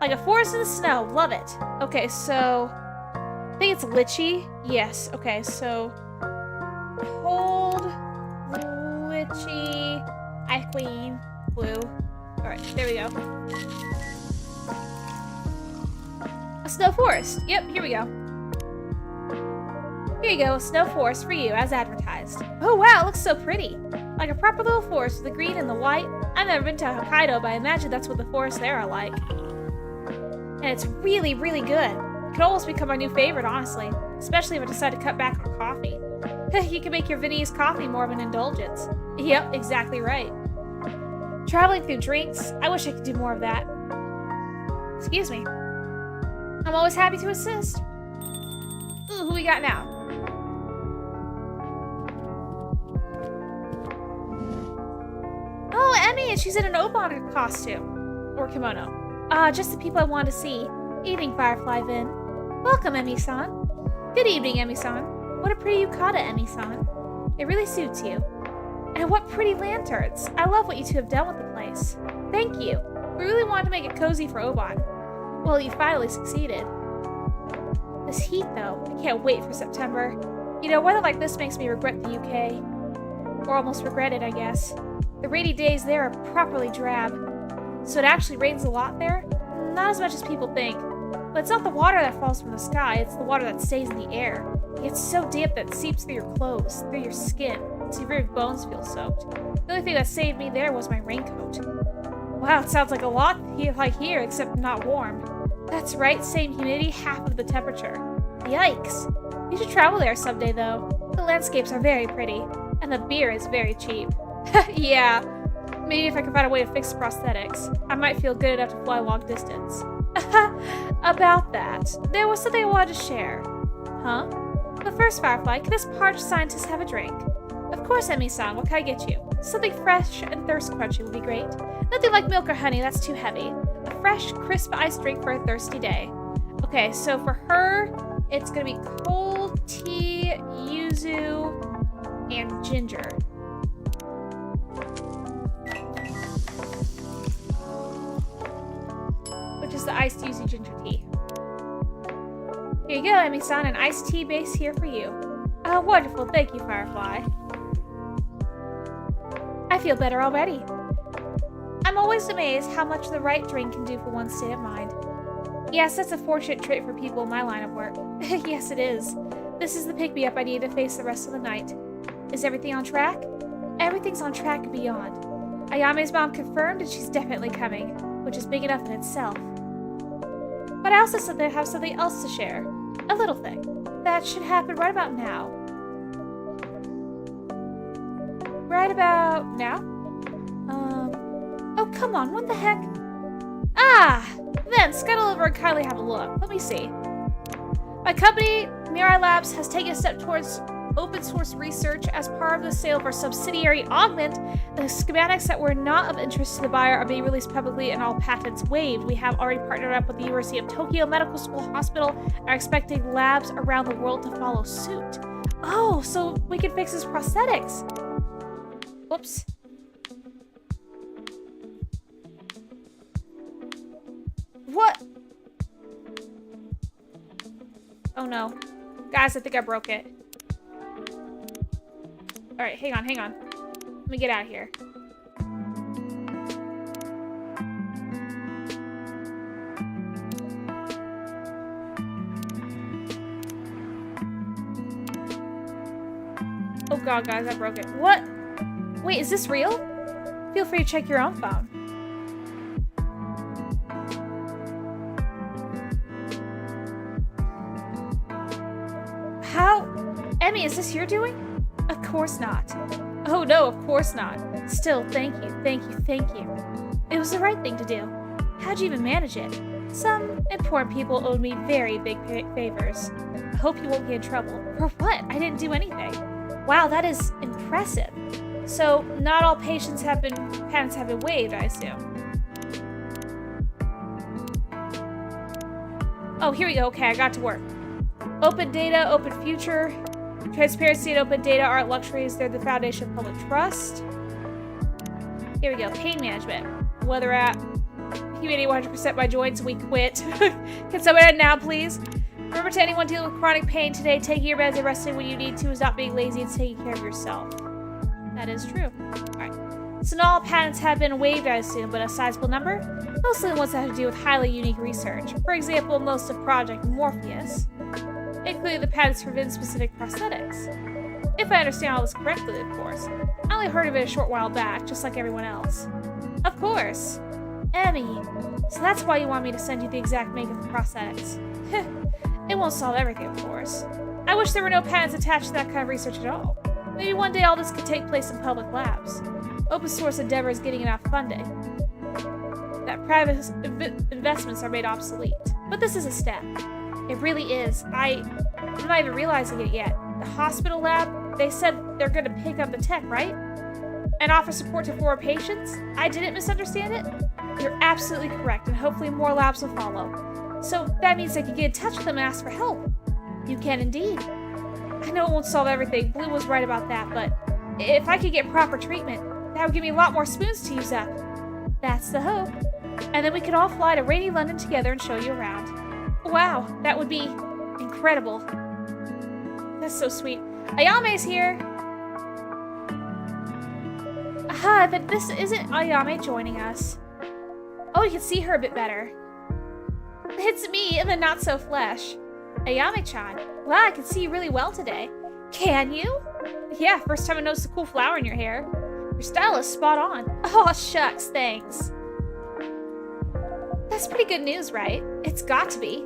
Like a forest in the snow. Love it. Okay, so... I think it's lychee. Yes. Okay, so... Cold... Lychee... Ice cream... Blue. Alright, there we go. A snow forest. Yep, here we go. Here you go, a snow forest for you, as advertised. Oh wow, it looks so pretty. Like a proper little forest with the green and the white. I've never been to Hokkaido, but I imagine that's what the forests there are like. And it's really, really good. It could almost become my new favorite, honestly. Especially if I decide to cut back on coffee. You can make your Viennese coffee more of an indulgence. Yep, exactly right. Traveling through drinks, I wish I could do more of that. Excuse me. I'm always happy to assist. Ooh, who we got now? Oh, Emmy, and she's in an Obon costume. Or kimono. Just the people I wanted to see. Evening, Firefly Vin. Welcome, Emmy-san. Good evening, Emmy-san. What a pretty yukata, Emmy-san. It really suits you. And what pretty lanterns. I love what you two have done with the place. Thank you. We really wanted to make it cozy for Obon. Well, you finally succeeded. This heat, though. I can't wait for September. You know, weather like this makes me regret the UK. Or almost regret it, I guess. The rainy days there are properly drab. So it actually rains a lot there? Not as much as people think. But it's not the water that falls from the sky, it's the water that stays in the air. It gets so damp that it seeps through your clothes, through your skin, so your very bones feel soaked. The only thing that saved me there was my raincoat. Wow, it sounds like a lot like here, except not warm. That's right, same humidity, half of the temperature. Yikes. You should travel there someday, though. The landscapes are very pretty. And the beer is very cheap. Yeah, maybe if I could find a way to fix prosthetics, I might feel good enough to fly long distance. About that, there was something I wanted to share. Huh? But first, Firefly, can this parched scientist have a drink? Of course, Emmy-san, what can I get you? Something fresh and thirst-quenching would be great. Nothing like milk or honey, that's too heavy. A fresh, crisp iced drink for a thirsty day. Okay, so for her, it's gonna be cold tea, yuzu, and ginger. Which is the iced yuzu ginger tea. Here you go, Emmy-san, an iced tea base here for you. Oh, wonderful. Thank you, Firefly. I feel better already. I'm always amazed how much the right drink can do for one's state of mind. Yes, that's a fortunate trait for people in my line of work. Yes, it is. This is the pick-me-up I need to face the rest of the night. Is everything on track? Everything's on track and beyond. Ayame's mom confirmed and she's definitely coming, which is big enough in itself. But I also have something else to share. A little thing. That should happen right about now. Right about now? Oh, come on, what the heck? Ah! Then, scuttle over and kindly have a look. Let me see. My company, Mirai Labs, has taken a step towards open source research as part of the sale of our subsidiary Augment. The schematics that were not of interest to the buyer are being released publicly and all patents waived. We have already partnered up with the University of Tokyo Medical School Hospital and are expecting labs around the world to follow suit. Oh, so we can fix his prosthetics. Whoops. What? Oh no. Guys, I think I broke it. Alright, hang on. Let me get out of here. Oh god, guys, I broke it. What? Wait, is this real? Feel free to check your own phone. How? Emmy, is this your doing? Of course not. Oh no, of course not. Still, thank you. It was the right thing to do. How'd you even manage it? Some important people owed me very big favors. I hope you won't get in trouble. For what? I didn't do anything. Wow, that is impressive. So, not all patents have been waived, I assume. Oh, here we go. Okay, I got to work. Open data, open future. Transparency and open data aren't luxuries, they're the foundation of public trust. Here we go. Pain management. Weather app. Humidity 100% my joints, we quit. Can someone end now, please? Remember, to anyone dealing with chronic pain today, taking your meds and resting when you need to is not being lazy, it's taking care of yourself. That is true. Alright. So not all patents have been waived, I assume, but a sizable number? Mostly the ones that have to do with highly unique research. For example, most of Project Morpheus. Including the patents for VIN-specific prosthetics. If I understand all this correctly, of course. I only heard of it a short while back, just like everyone else. Of course. Emmy. So that's why you want me to send you the exact make of the prosthetics. It won't solve everything, of course. I wish there were no patents attached to that kind of research at all. Maybe one day all this could take place in public labs. Open source endeavor is getting enough funding that private investments are made obsolete. But this is a step. It really is. I'm not even realizing it yet. The hospital lab, they said they're going to pick up the tech, right? And offer support to former patients? I didn't misunderstand it? You're absolutely correct, and hopefully more labs will follow. So that means I can get in touch with them and ask for help. You can indeed. I know it won't solve everything. Blue was right about that, but if I could get proper treatment, that would give me a lot more spoons to use up. That's the hope. And then we could all fly to rainy London together and show you around. Wow, that would be incredible. That's so sweet. Ayame's here! Aha, but this isn't Ayame joining us. Oh, you can see her a bit better. It's me in the not-so-flesh. Ayame-chan. Wow, I can see you really well today. Can you? Yeah, first time I noticed a cool flower in your hair. Your style is spot on. Oh, shucks, thanks. That's pretty good news, right? It's got to be.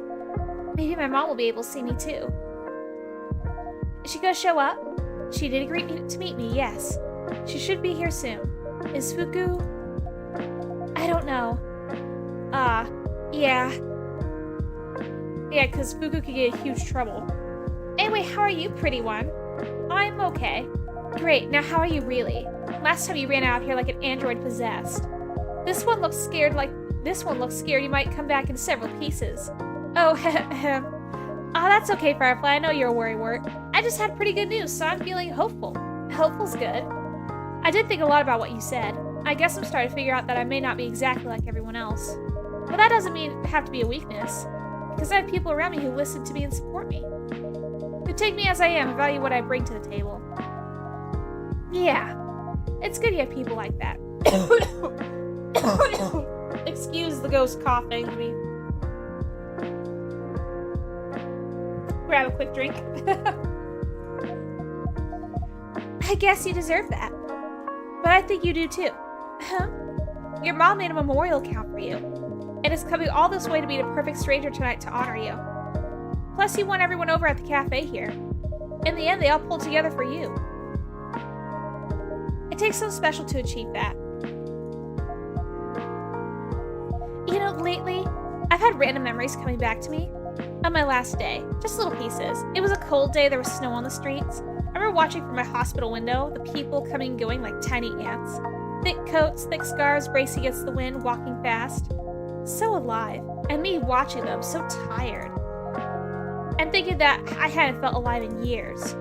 Maybe my mom will be able to see me too. Is she gonna show up? She did agree to meet me, yes. She should be here soon. Is Fuku... I don't know. Yeah. Yeah, because Fuku could get in huge trouble. Anyway, how are you, pretty one? I'm okay. Great, now how are you really? Last time you ran out here like an android possessed. This one looks scared you might come back in several pieces. Oh, that's okay, Firefly. I know you're a worrywart. I just had pretty good news, so I'm feeling hopeful. Hopeful's good. I did think a lot about what you said. I guess I'm starting to figure out that I may not be exactly like everyone else. But that doesn't mean it have to be a weakness. Because I have people around me who listen to me and support me. Who take me as I am and value what I bring to the table. Yeah. It's good you have people like that. Excuse the ghost coughing me. Grab a quick drink. I guess you deserve that. But I think you do too. Huh? Your mom made a memorial account for you. And is coming all this way to meet a perfect stranger tonight to honor you. Plus you won everyone over at the cafe here. In the end, they all pulled together for you. It takes something special to achieve that. You know, lately, I've had random memories coming back to me. On my last day, just little pieces. It was a cold day, there was snow on the streets. I remember watching from my hospital window, the people coming and going like tiny ants. Thick coats, thick scarves, bracing against the wind, walking fast. So alive. And me watching them, so tired. And thinking that I hadn't felt alive in years.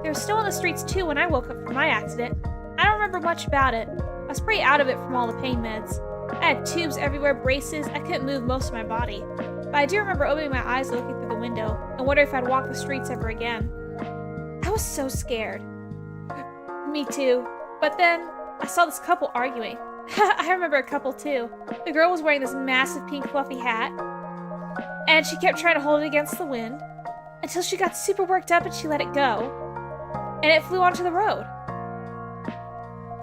There was snow on the streets too when I woke up from my accident. I don't remember much about it. I was pretty out of it from all the pain meds. I had tubes everywhere, braces, I couldn't move most of my body. But I do remember opening my eyes and looking through the window, and wondering if I'd walk the streets ever again. I was so scared. Me too. But then, I saw this couple arguing. I remember a couple too. The girl was wearing this massive pink fluffy hat, and she kept trying to hold it against the wind, until she got super worked up and she let it go, and it flew onto the road.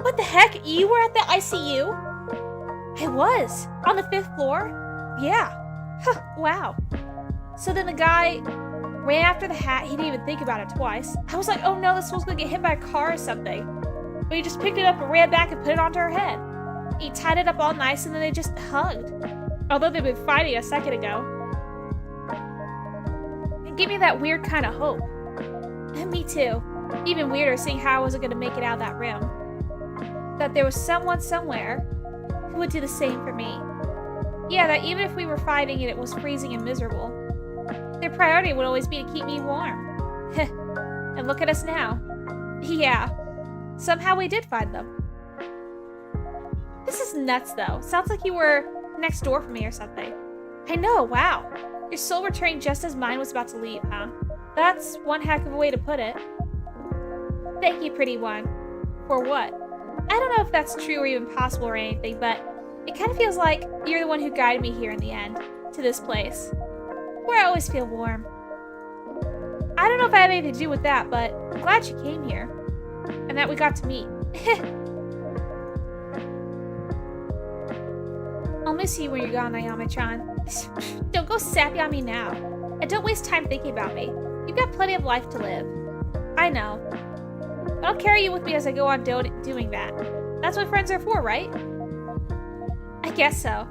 What the heck? You were at the ICU? I was. On the 5th floor? Yeah. Huh, wow. So then the guy ran after the hat. He didn't even think about it twice. I was like, oh no, this one's gonna get hit by a car or something. But he just picked it up and ran back and put it onto her head. He tied it up all nice and then they just hugged. Although they've been fighting a second ago. It gave me that weird kind of hope. And me too. Even weirder seeing how I wasn't gonna make it out of that room. That there was someone somewhere who would do the same for me. Yeah, that even if we were fighting and it was freezing and miserable, their priority would always be to keep me warm. And look at us now. Yeah, somehow we did find them. This is nuts though. Sounds like you were next door from me or something. I know, wow. Your soul returning just as mine was about to leave, huh? That's one heck of a way to put it. Thank you, pretty one. For what? I don't know if that's true or even possible or anything, but it kind of feels like you're the one who guided me here in the end, to this place, where I always feel warm. I don't know if I have anything to do with that, but I'm glad you came here, and that we got to meet. I'll miss you when you're gone, Ayame-chan. Don't go sappy on me now, and don't waste time thinking about me. You've got plenty of life to live. I know. But I'll carry you with me as I go on doing that. That's what friends are for, right? I guess so.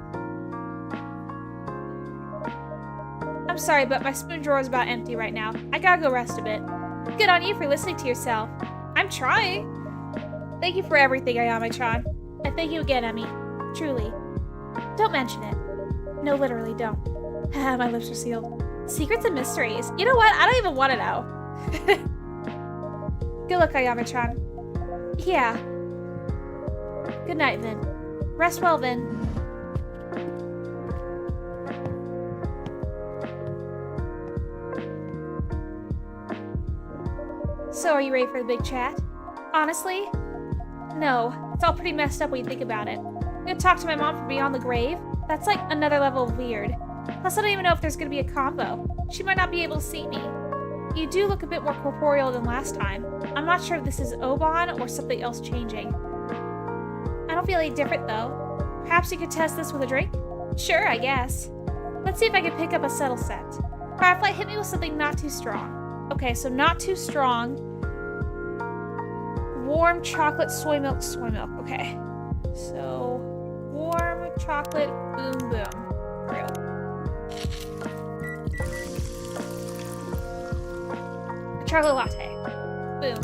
I'm sorry, but my spoon drawer is about empty right now. I gotta go rest a bit. Good on you for listening to yourself. I'm trying. Thank you for everything, Ayame-chan. And thank you again, Emmy. Truly. Don't mention it. No, literally, don't. My lips are sealed. Secrets and mysteries. You know what? I don't even want to know. Good luck, Ayame-chan. Yeah. Good night, Vin. Rest well, Vin. So, are you ready for the big chat? Honestly? No. It's all pretty messed up when you think about it. I'm gonna talk to my mom from beyond the grave? That's like another level of weird. Plus, I don't even know if there's gonna be a combo. She might not be able to see me. You do look a bit more corporeal than last time. I'm not sure if this is Oban or something else changing. I don't feel any different, though. Perhaps you could test this with a drink? Sure, I guess. Let's see if I can pick up a subtle scent. Firefly, hit me with something not too strong. Okay, so not too strong. Warm chocolate, soy milk, soy milk. Okay. So, warm chocolate, boom, boom. Real. A chocolate latte. Boom.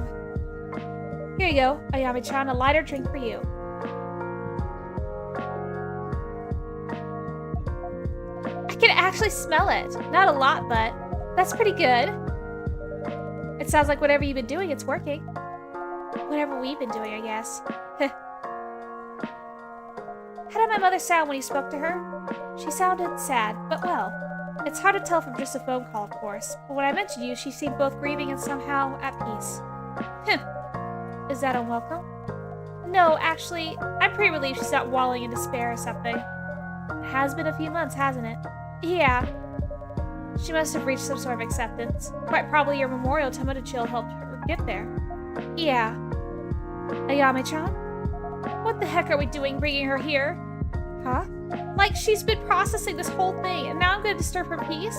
Here you go, Ayami-chan, a lighter drink for you. I can actually smell it. Not a lot, but that's pretty good. It sounds like whatever you've been doing, it's working. Whatever we've been doing, I guess. How did my mother sound when you spoke to her? She sounded sad, but well. It's hard to tell from just a phone call, of course. But when I mentioned you, she seemed both grieving and somehow at peace. Is that unwelcome? No, actually, I'm pretty relieved she's not wallowing in despair or something. It has been a few months, hasn't it? Yeah. She must have reached some sort of acceptance. Quite probably your memorial to Motochill helped her get there. Yeah. Ayame-chan? What the heck are we doing bringing her here? Huh? Like, she's been processing this whole thing, and now I'm gonna disturb her peace?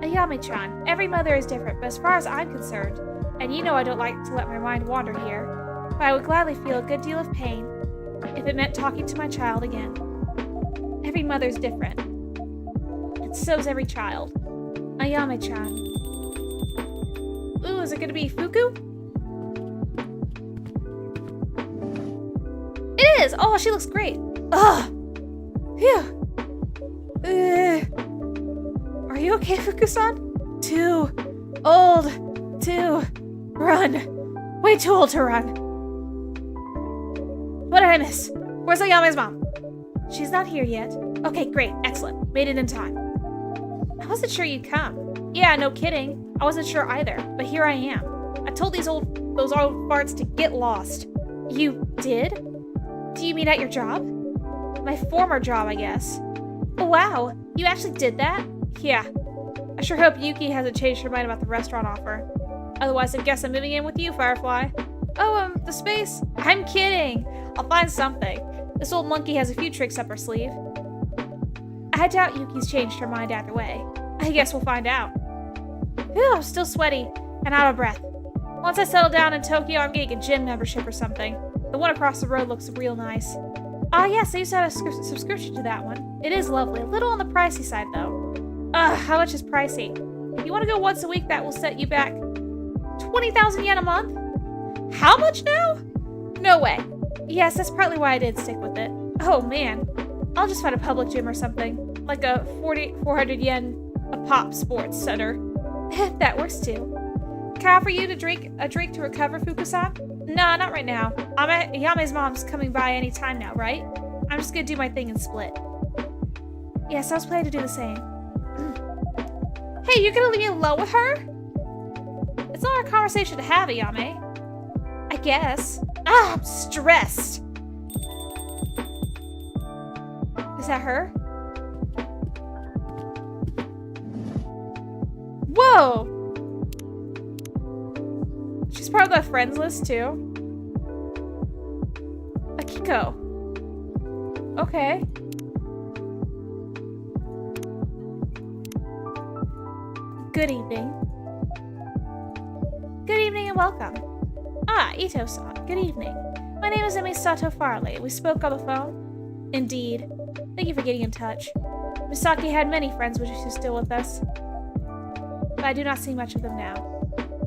Ayame-chan, every mother is different, but as far as I'm concerned, and you know I don't like to let my mind wander here, but I would gladly feel a good deal of pain if it meant talking to my child again. Every mother's different. And so's every child. Ayame-chan. Ooh, is it gonna be Fuku? It is! Oh, she looks great. Ugh! Phew. Are you okay, Fuku-san? Too old to run. Way too old to run. What did I miss? Where's Ayame's mom? She's not here yet. Okay, great. Excellent. Made it in time. I wasn't sure you'd come. Yeah, no kidding. I wasn't sure either, but here I am. I told those old farts to get lost. You did? Do you mean at your job? My former job, I guess. Oh, wow. You actually did that? Yeah. I sure hope Yuki hasn't changed her mind about the restaurant offer. Otherwise, I guess I'm moving in with you, Firefly. Oh, the space? I'm kidding. I'll find something. This old monkey has a few tricks up her sleeve. I doubt Yuki's changed her mind either way. I guess we'll find out. Phew, I'm still sweaty and out of breath. Once I settle down in Tokyo, I'm getting a gym membership or something. The one across the road looks real nice. Ah, yes, I used to have a subscription to that one. It is lovely. A little on the pricey side, though. How much is pricey? If you want to go once a week, that will set you back 20,000 yen a month? How much now? No way. Yes, that's partly why I did stick with it. Oh, man. I'll just find a public gym or something. Like a 400 yen a pop sports center. That works, too. Can I offer you a drink to recover, Fuku-san? Nah, not right now. Yame's mom's coming by any time now, right? I'm just gonna do my thing and split. Yes, I was planning to do the same. Hey, you're gonna leave me alone with her? It's not our conversation to have, Ayame. I guess. Ah, I'm stressed. Is that her? Whoa! She's part of the friends list, too. Akiko. Okay. Good evening. Good evening and welcome. Ah, Ito-san. Good evening. My name is Misato Farley. We spoke on the phone? Indeed. Thank you for getting in touch. Misaki had many friends which are still with us, but I do not see much of them now.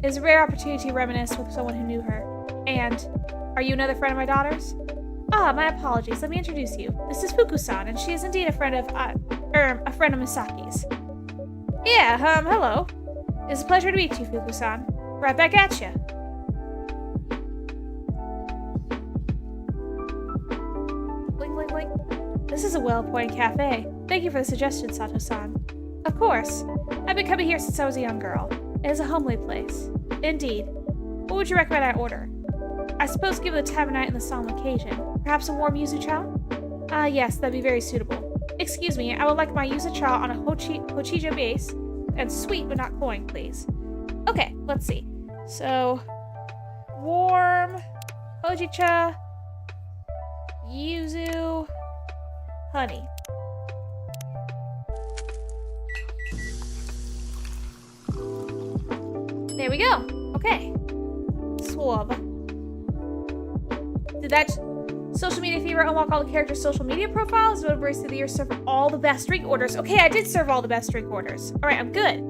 It is a rare opportunity to reminisce with someone who knew her. And, are you another friend of my daughter's? Ah, my apologies. Let me introduce you. This is Fuku-san, and she is indeed a friend of Misaki's. Yeah, hello. It's a pleasure to meet you, Fuku-san. Right back at ya. Blink, blink, blink. This is a well-appointed cafe. Thank you for the suggestion, Sato-san. Of course. I've been coming here since I was a young girl. It is a homely place. Indeed. What would you recommend I order? I suppose given the time of night and the solemn occasion, perhaps a warm yuzu cha? Yes, that'd be very suitable. Excuse me, I would like my yuzu cha on a hochijo base, and sweet but not cloying, please. Okay, let's see. So, warm, hojicha, yuzu, honey. There we go. Okay. Swab. Did that social media fever unlock all the characters' social media profiles? Would embrace the year serve all the best drink orders. Okay, I did serve all the best drink orders. Alright, I'm good.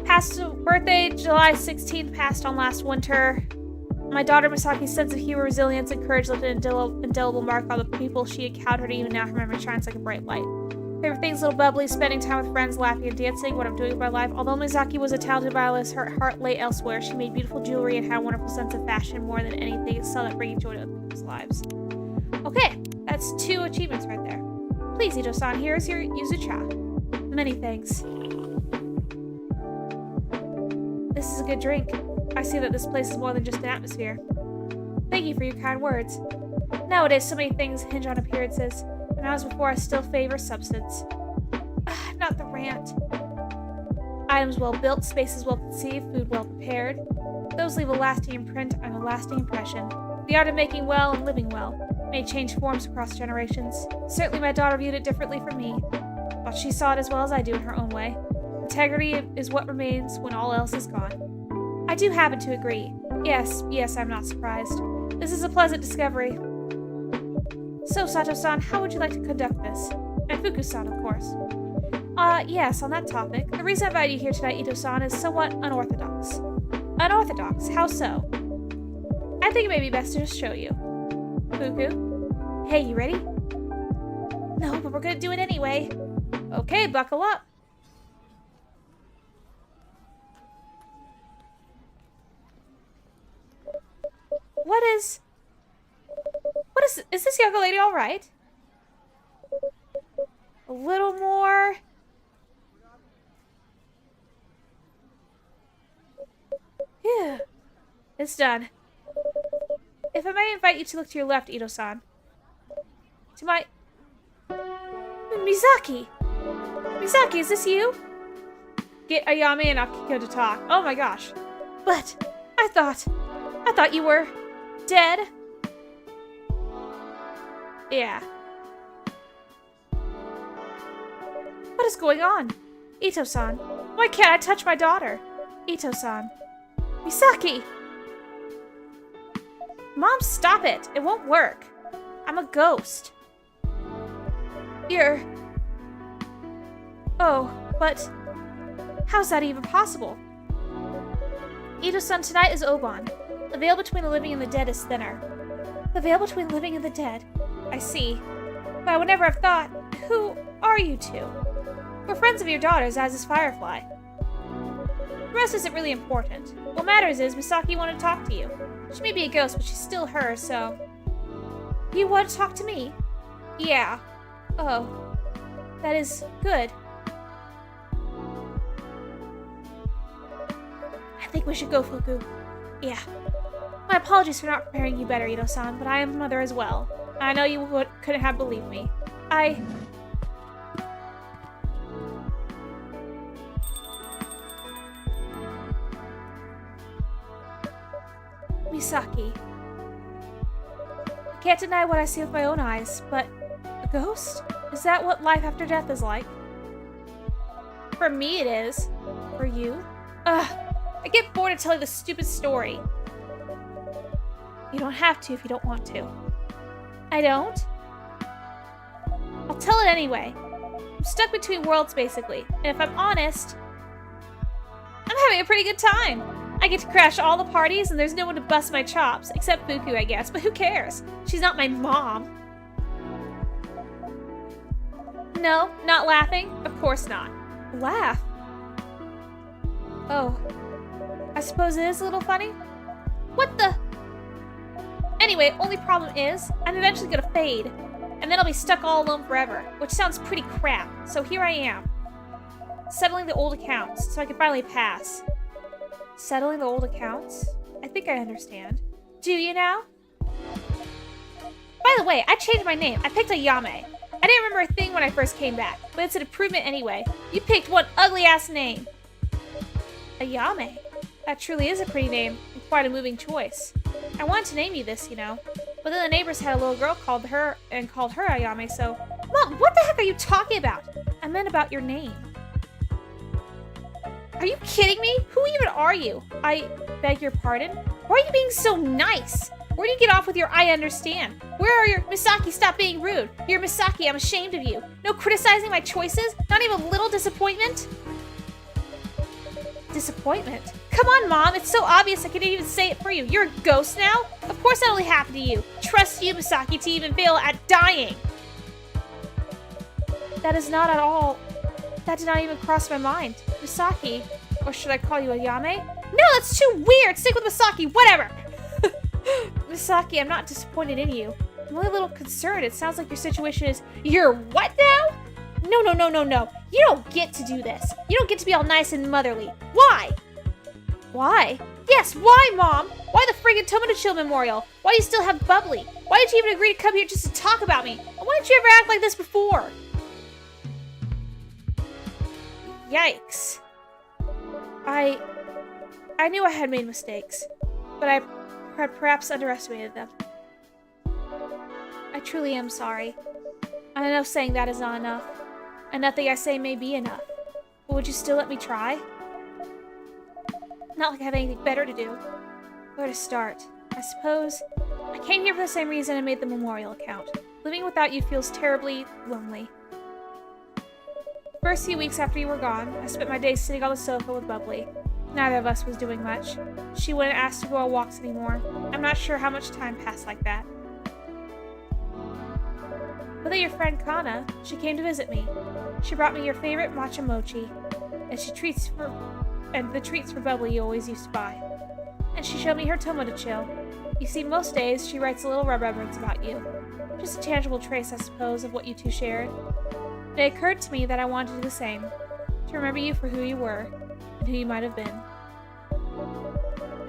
Past birthday, July 16th, passed on last winter. My daughter Misaki's sense of humor, resilience, and courage left an indelible mark on the people she encountered. Even now, her memory shines like a bright light. Favorite things, little bubbly, spending time with friends, laughing and dancing, what I'm doing with my life. Although Misaki was a talented violinist, her heart lay elsewhere. She made beautiful jewelry and had a wonderful sense of fashion. More than anything, it's something that bringing joy to other people's lives. Okay, that's 2 achievements right there. Please, Ito-san, here's your yuzu-cha. Many thanks. This is a good drink. I see that this place is more than just an atmosphere. Thank you for your kind words. Nowadays, so many things hinge on appearances, and as before, I still favor substance. Not the rant. Items well built, spaces well conceived, food well prepared. Those leave a lasting imprint and a lasting impression. The art of making well and living well may change forms across generations. Certainly my daughter viewed it differently from me, but she saw it as well as I do in her own way. Integrity is what remains when all else is gone. I do happen to agree. Yes, I'm not surprised. This is a pleasant discovery. So, Sato-san, how would you like to conduct this? And Fuku-san, of course. Yes, on that topic. The reason I invited you here tonight, Ito-san, is somewhat unorthodox. Unorthodox? How so? I think it may be best to just show you. Fuku? Hey, you ready? No, but we're gonna do it anyway. Okay, buckle up. Is this young lady all right? A little more. Yeah, it's done. If I may invite you to look to your left, Ito-san. To my... Misaki! Misaki, is this you? Get Ayame and Akiko to talk. Oh my gosh. But, I thought you were... dead? Yeah. What is going on? Ito-san, why can't I touch my daughter? Ito-san. Misaki! Mom, stop it! It won't work. I'm a ghost. You're... Oh, but... how's that even possible? Ito-san, tonight is Oban. The veil between the living and the dead is thinner. The veil between living and the dead. I see. But I would never have thought... Who are you two? We're friends of your daughter's, as is Firefly. The rest isn't really important. What matters is Misaki wanted to talk to you. She may be a ghost, but she's still her, so... You want to talk to me? Yeah. Oh. That is good. I think we should go, Fuku. Yeah. My apologies for not preparing you better, Ito-san, but I am a mother as well. I know you couldn't have believed me. Misaki. I can't deny what I see with my own eyes, but... a ghost? Is that what life after death is like? For me it is. For you? Ugh. I get bored of telling this stupid story. You don't have to if you don't want to. I don't? I'll tell it anyway. I'm stuck between worlds, basically. And if I'm honest, I'm having a pretty good time. I get to crash all the parties, and there's no one to bust my chops. Except Fuku, I guess. But who cares? She's not my mom. No, not laughing? Of course not. Laugh? Oh. I suppose it is a little funny? What the? Anyway, only problem is, I'm eventually gonna fade. And then I'll be stuck all alone forever. Which sounds pretty crap. So here I am. Settling the old accounts, so I can finally pass. Settling the old accounts? I think I understand. Do you now? By the way, I changed my name. I picked Ayame. I didn't remember a thing when I first came back, but it's an improvement anyway. You picked one ugly-ass name. Ayame. That truly is a pretty name, and quite a moving choice. I wanted to name you this, you know. But then the neighbors had a little girl called her Ayame, so... Mom, what the heck are you talking about? I meant about your name. Are you kidding me? Who even are you? I beg your pardon? Why are you being so nice? Where do you get off with your I understand? Where are your... Misaki, stop being rude. You're Misaki, I'm ashamed of you. No criticizing my choices? Not even a little disappointment? Disappointment? Come on, Mom. It's so obvious I couldn't even say it for you. You're a ghost now? Of course that only happened to you. Trust you, Misaki, to even fail at dying. That is not at all... That did not even cross my mind. Misaki, or should I call you Ayame? No, that's too weird. Stick with Misaki, whatever. Misaki, I'm not disappointed in you. I'm only a little concerned. It sounds like your situation is... You're what now? No. You don't get to do this. You don't get to be all nice and motherly. Why? Why? Yes, why, Mom? Why the friggin' Tomodachi Memorial? Why do you still have Bubbly? Why did you even agree to come here just to talk about me? And why didn't you ever act like this before? Yikes. I knew I had made mistakes, but I had perhaps underestimated them. I truly am sorry. I know saying that is not enough, and nothing I say may be enough. But would you still let me try? Not like I have anything better to do. Where to start? I suppose I came here for the same reason I made the memorial account. Living without you feels terribly lonely. The first few weeks after you were gone, I spent my days sitting on the sofa with Bubbly. Neither of us was doing much. She wouldn't ask to go on walks anymore. I'm not sure how much time passed like that. But then your friend Kana, she came to visit me. She brought me your favorite matcha mochi, and the treats for Bubbly you always used to buy. And she showed me her Tomodachi. You see, most days she writes a little remembrance about you. Just a tangible trace, I suppose, of what you two shared. And it occurred to me that I wanted to do the same. To remember you for who you were, and who you might have been.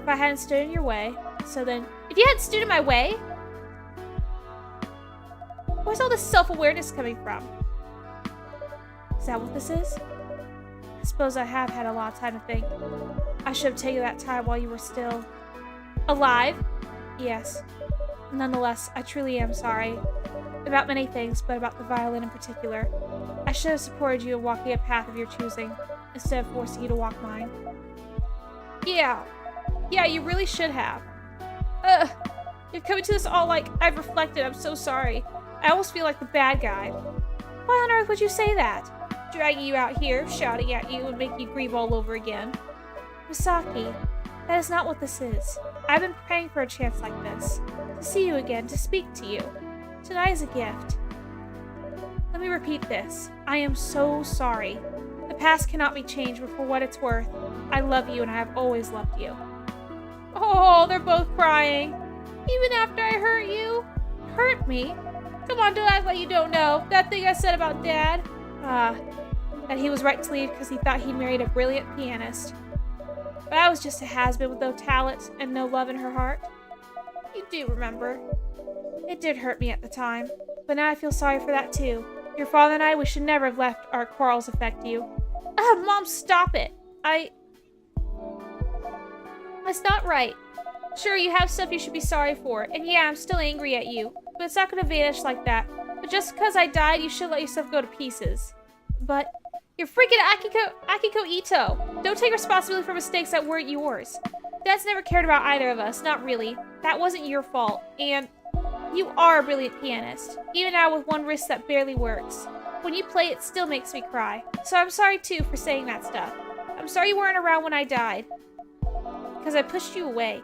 If I hadn't stood in your way, so then... If you hadn't stood in my way? Where's all this self-awareness coming from? Is that what this is? I suppose I have had a lot of time to think. I should have taken that time while you were still... alive? Yes. Nonetheless, I truly am sorry. About many things, but about the violin in particular. I should have supported you in walking a path of your choosing, instead of forcing you to walk mine. Yeah, you really should have. You're coming to this all like, I've reflected, I'm so sorry. I almost feel like the bad guy. Why on earth would you say that? Dragging you out here, shouting at you, and making you grieve all over again. Misaki, that is not what this is. I've been praying for a chance like this. To see you again, to speak to you. Tonight is a gift. Let me repeat this. I am so sorry. The past cannot be changed, but for what it's worth, I love you and I have always loved you. Oh, they're both crying. Even after I hurt you? Hurt me? Come on, don't act like you don't know. That thing I said about Dad? That he was right to leave because he thought he'd married a brilliant pianist. But I was just a has-been with no talent and no love in her heart. You do remember. It did hurt me at the time, but now I feel sorry for that too. Your father and I, we should never have let our quarrels affect you. Mom, stop it. That's not right. Sure, you have stuff you should be sorry for, and yeah, I'm still angry at you, but it's not gonna vanish like that. But just because I died, you should let yourself go to pieces. But you're freaking Akiko Ito. Don't take responsibility for mistakes that weren't yours. Dad's never cared about either of us, not really. That wasn't your fault, and you are a brilliant pianist, even now with one wrist that barely works. When you play, it still makes me cry. So I'm sorry too for saying that stuff. I'm sorry you weren't around when I died, because I pushed you away.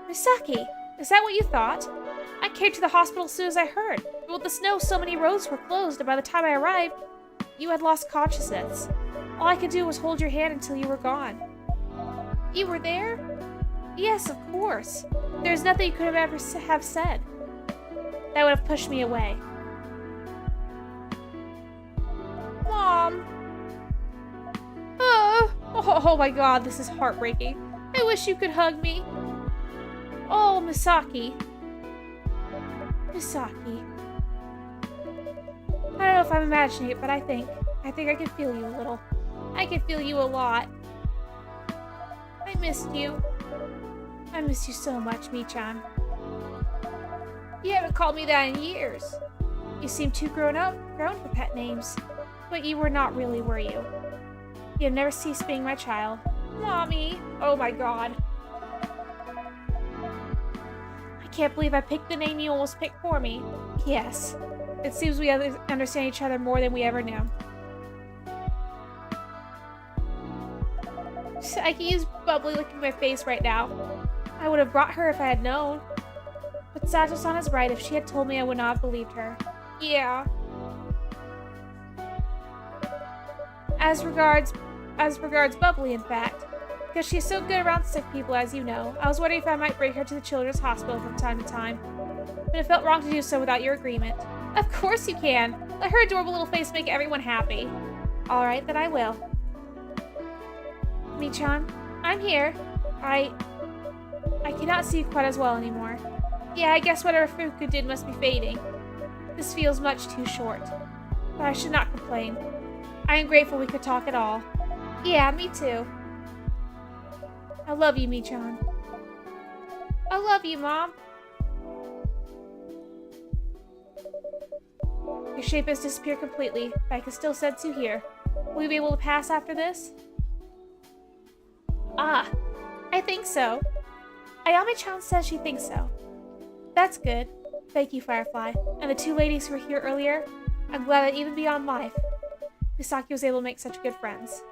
Misaki, is that what you thought? I came to the hospital as soon as I heard, but with the snow, so many roads were closed, and by the time I arrived, you had lost consciousness. All I could do was hold your hand until you were gone. You were there? Yes, of course. There's nothing you could have ever have said that would have pushed me away. Mom! Oh my god, this is heartbreaking. I wish you could hug me. Oh, Misaki. Misaki. I don't know if I'm imagining it, but I think I can feel you a little. I can feel you a lot. I missed you. I miss you so much, Mi-chan. You haven't called me that in years. You seem too grown for pet names. But you were not really, were you? You have never ceased being my child. Mommy. Oh my god. I can't believe I picked the name you almost picked for me. Yes. It seems we understand each other more than we ever knew. I can use bubbly licking my face right now. I would have brought her if I had known. But Sato-san is right. If she had told me, I would not have believed her. Yeah. As regards Bubbly, in fact. Because she's so good around sick people, as you know. I was wondering if I might bring her to the children's hospital from time to time. But it felt wrong to do so without your agreement. Of course you can. Let her adorable little face make everyone happy. Alright, then I will. Michan, I'm here. I cannot see you quite as well anymore. Yeah, I guess whatever Fuku did must be fading. This feels much too short. But I should not complain. I am grateful we could talk at all. Yeah, me too. I love you, Michan. I love you, Mom. Your shape has disappeared completely, but I can still sense you here. Will you be able to pass after this? Ah, I think so. Ayame-chan says she thinks so. That's good. Thank you, Firefly. And the two ladies who were here earlier, I'm glad that even beyond life, Misaki was able to make such good friends.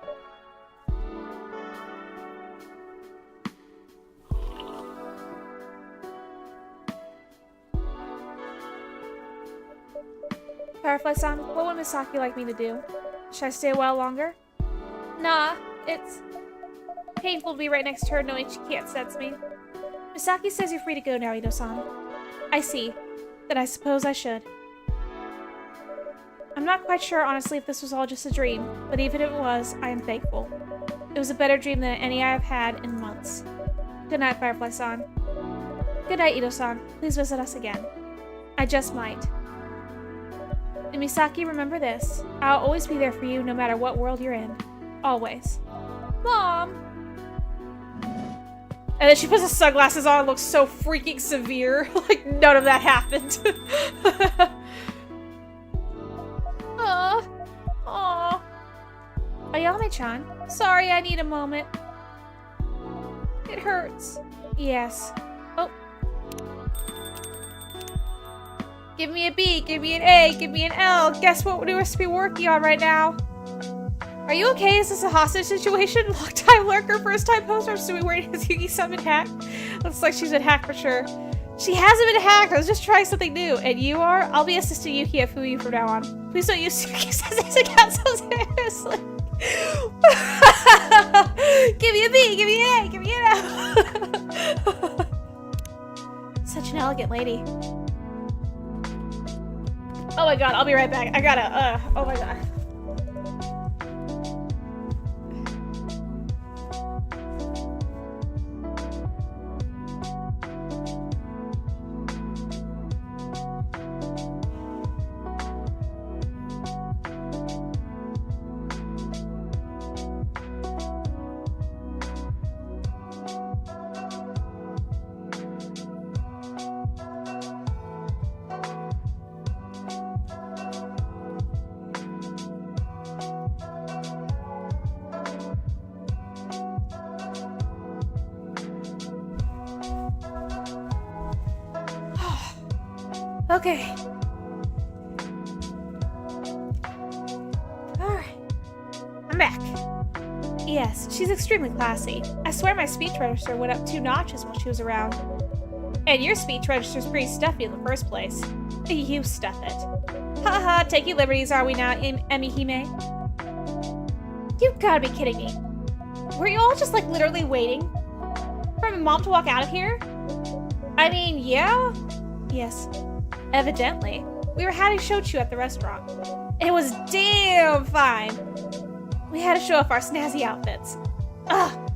Firefly-san, what would Misaki like me to do? Should I stay a while longer? Nah, it's painful to be right next to her knowing she can't sense me. Misaki says you're free to go now, Ito-san. I see. Then I suppose I should. I'm not quite sure, honestly, if this was all just a dream, but even if it was, I am thankful. It was a better dream than any I have had in months. Good night, Firefly-san. Good night, Ito-san. Please visit us again. I just might. And Misaki, remember this. I'll always be there for you, no matter what world you're in. Always. Mom! And then she puts the sunglasses on and looks so freaking severe. Like, none of that happened. Aww. Aww. Ayame-chan, sorry, I need a moment. It hurts. Yes. Oh. Give me a B, give me an A, give me an L. Guess what we must be working on right now? Are you okay? Is this a hostage situation? Long-time lurker, first-time poster. I'm assuming wearing his Yugi-san been hacked. Looks like she's been hacked for sure. She hasn't been hacked. I was just trying something new. And you are? I'll be assisting Yuki at Fuyu from now on. Please don't use Yuki-san's account so seriously. Give me a B, give me an A, give me an L. Such an elegant lady. Oh my god, I'll be right back. I gotta, oh my god. Okay. Alright. I'm back. Yes, she's extremely classy. I swear my speech register went up 2 notches while she was around. And your speech register's pretty stuffy in the first place. You stuff it. Haha, taking liberties are we now, Emihime? You gotta be kidding me. Were you all just like literally waiting for my mom to walk out of here? I mean, yeah? Yes. Evidently. We were having shochu at the restaurant. It was damn fine. We had to show off our snazzy outfits. Ugh.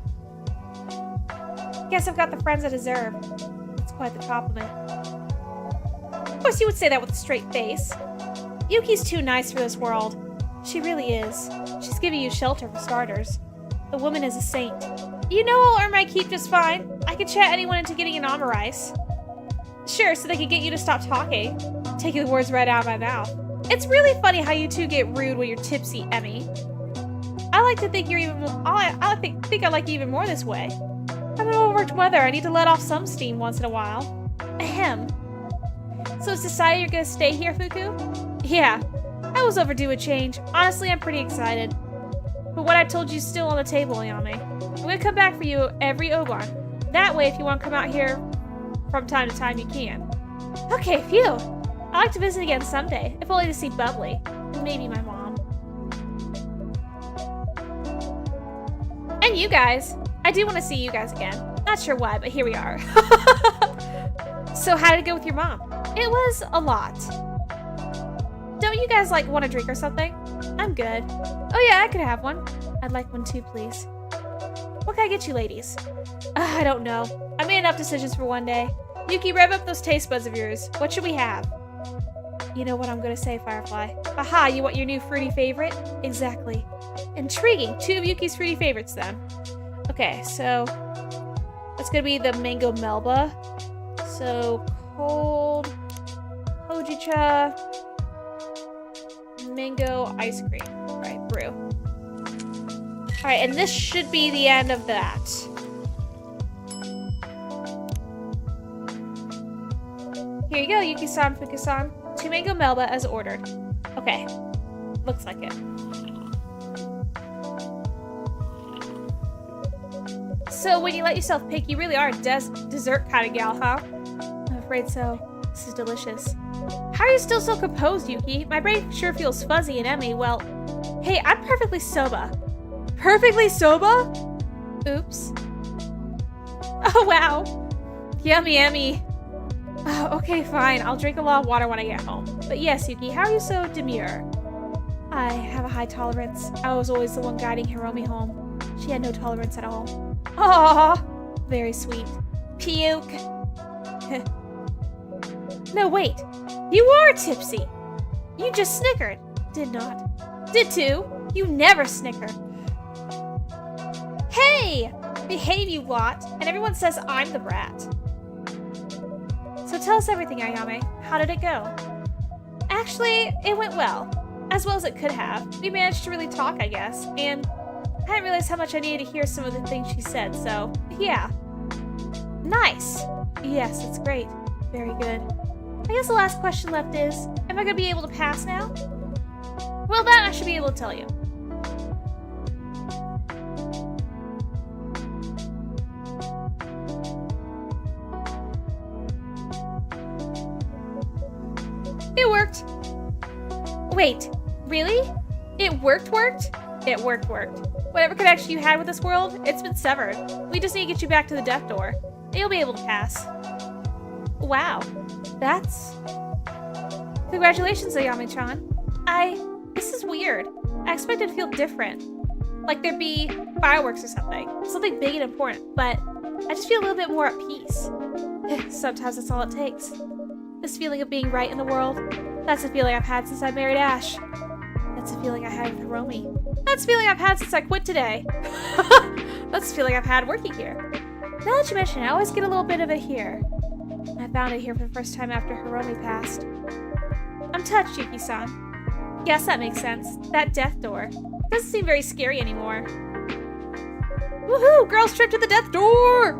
Guess I've got the friends I deserve. That's quite the compliment. Of course you would say that with a straight face. Yuki's too nice for this world. She really is. She's giving you shelter for starters. The woman is a saint. You know I'll earn my keep just fine. I can chat anyone into getting an omurice. Sure, so they can get you to stop talking. Taking the words right out of my mouth. It's really funny how you two get rude when you're tipsy, Emmy. I like to think you're even more, I think I like you even more this way. I'm in overworked weather. I need to let off some steam once in a while. Ahem. So it's decided you're gonna stay here, Fuku? Yeah. I was overdue a change. Honestly, I'm pretty excited. But what I told you is still on the table, Ayame. I'm gonna come back for you every Ogon. That way, if you want to come out here from time to time, you can. Okay, phew. I'd like to visit again someday, if only to see Bubbly. And maybe my mom. And you guys. I do want to see you guys again. Not sure why, but here we are. So how did it go with your mom? It was a lot. Don't you guys, like, want a drink or something? I'm good. Oh yeah, I could have one. I'd like one too, please. What can I get you ladies? I don't know. I made enough decisions for one day. Yuki, rev up those taste buds of yours. What should we have? You know what I'm gonna say, Firefly. Aha, you want your new fruity favorite? Exactly. Intriguing. 2 of Yuki's fruity favorites, then. Okay, so that's gonna be the mango melba. So cold hojicha mango ice cream. Right, brew. Alright, and this should be the end of that. Here you go, Yuki-san, Fuku-san. 2 mango melba as ordered. Okay, looks like it. So when you let yourself pick, you really are a dessert kind of gal, huh? I'm afraid so. This is delicious. How are you still so composed, Yuki? My brain sure feels fuzzy and Emmy. Well, hey, I'm perfectly soba. Perfectly soba? Oops. Oh, wow. Yummy, Emmy. Oh, okay, fine. I'll drink a lot of water when I get home. But yes, Yuki, how are you so demure? I have a high tolerance. I was always the one guiding Hiromi home. She had no tolerance at all. Aww, very sweet. Puke. No, wait. You are tipsy. You just snickered. Did not. Did too. You never snicker. Hey! Behave, you lot. And everyone says I'm the brat. So tell us everything, Ayame. How did it go? Actually, it went well. As well as it could have. We managed to really talk, I guess. And I didn't realize how much I needed to hear some of the things she said, so yeah. Nice! Yes, that's great. Very good. I guess the last question left is, am I going to be able to pass now? Well, that I should be able to tell you. It worked! Wait, really? It worked? It worked. Whatever connection you had with this world, it's been severed. We just need to get you back to the death door. And you'll be able to pass. Wow. That's... Congratulations, Ayame-chan. This is weird. I expected to feel different. Like there'd be fireworks or something. Something big and important, but I just feel a little bit more at peace. Sometimes that's all it takes. This feeling of being right in the world, that's a feeling I've had since I married Ash. That's a feeling I had with Hiromi. That's a feeling I've had since I quit today. That's a feeling I've had working here. Now that you mention it, I always get a little bit of it here. I found it here for the first time after Hiromi passed. I'm touched, Yuki-san. Yes, that makes sense. That death door. Doesn't seem very scary anymore. Woohoo! Girls trip to the death door!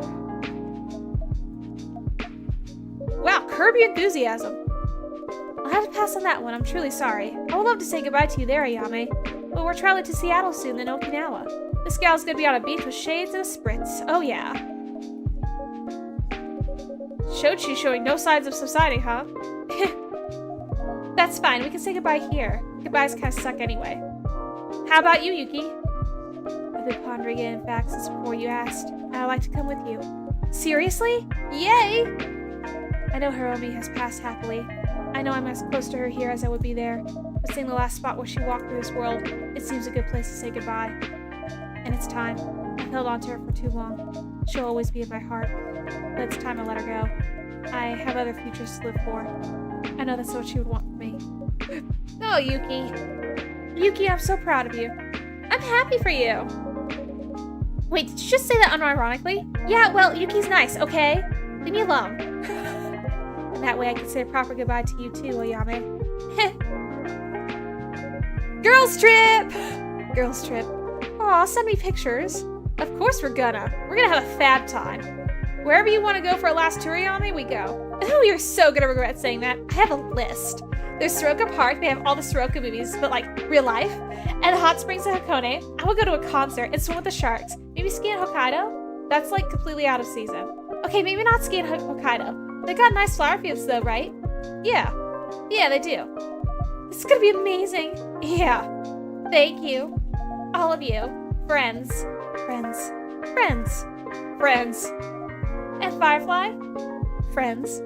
Wow, curb your enthusiasm. I'll have to pass on that one. I'm truly sorry. I would love to say goodbye to you there, Ayame. But we're traveling to Seattle soon, then Okinawa. This gal's gonna be on a beach with shades and a spritz. Oh yeah. Shochi's showing no signs of subsiding, huh? That's fine. We can say goodbye here. Goodbyes kind of suck anyway. How about you, Yuki? I've been pondering it, in fact, since before you asked, and I'd like to come with you. Seriously? Yay! I know Hiromi has passed happily. I know I'm as close to her here as I would be there, but seeing the last spot where she walked through this world, it seems a good place to say goodbye. And it's time. I've held on to her for too long. She'll always be in my heart, but it's time to let her go. I have other futures to live for. I know that's what she would want from me. Oh, Yuki. Yuki, I'm so proud of you. I'm happy for you. Wait, did you just say that unironically? Yeah, well, Yuki's nice, okay? Leave me alone. And that way I can say a proper goodbye to you too, Ayame. Girls trip! Girls trip. Aw, send me pictures. Of course we're gonna. We're gonna have a fab time. Wherever you want to go for our last tour, Ayame, we go. Oh, you're so gonna regret saying that. I have a list. There's Soroka Park, they have all the Soroka movies, but like, real life. And the hot springs of Hakone. I would go to a concert and swim with the sharks. Maybe ski in Hokkaido? That's like completely out of season. Okay, maybe not ski in Hokkaido. They got nice flower fields though, right? Yeah. Yeah, they do. This is gonna be amazing. Yeah. Thank you. All of you. Friends. Friends. Friends. Friends. And Firefly? Friends.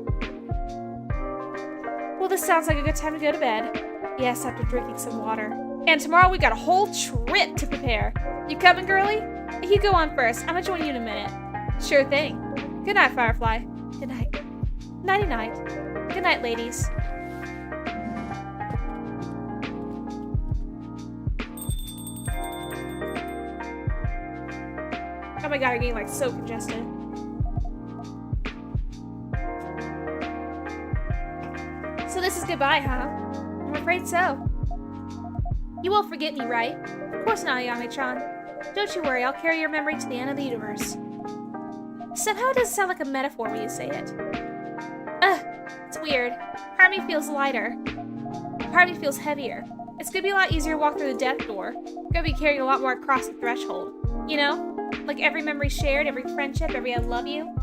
Well, this sounds like a good time to go to bed. Yes, after drinking some water. And tomorrow we got a whole trip to prepare. You coming, girly? You go on first. I'm gonna join you in a minute. Sure thing. Good night, Firefly. Good night. Nighty-night. Good night, ladies. Oh my god, I'm getting like so congested. So this is goodbye, huh? I'm afraid so. You won't forget me, right? Of course not, Ayame-chan. Don't you worry, I'll carry your memory to the end of the universe. Somehow it doesn't sound like a metaphor when you say it. Ugh, it's weird. Part of me feels lighter. Part of me feels heavier. It's gonna be a lot easier to walk through the death door. I'm gonna be carrying a lot more across the threshold. You know? Like every memory shared, every friendship, every I love you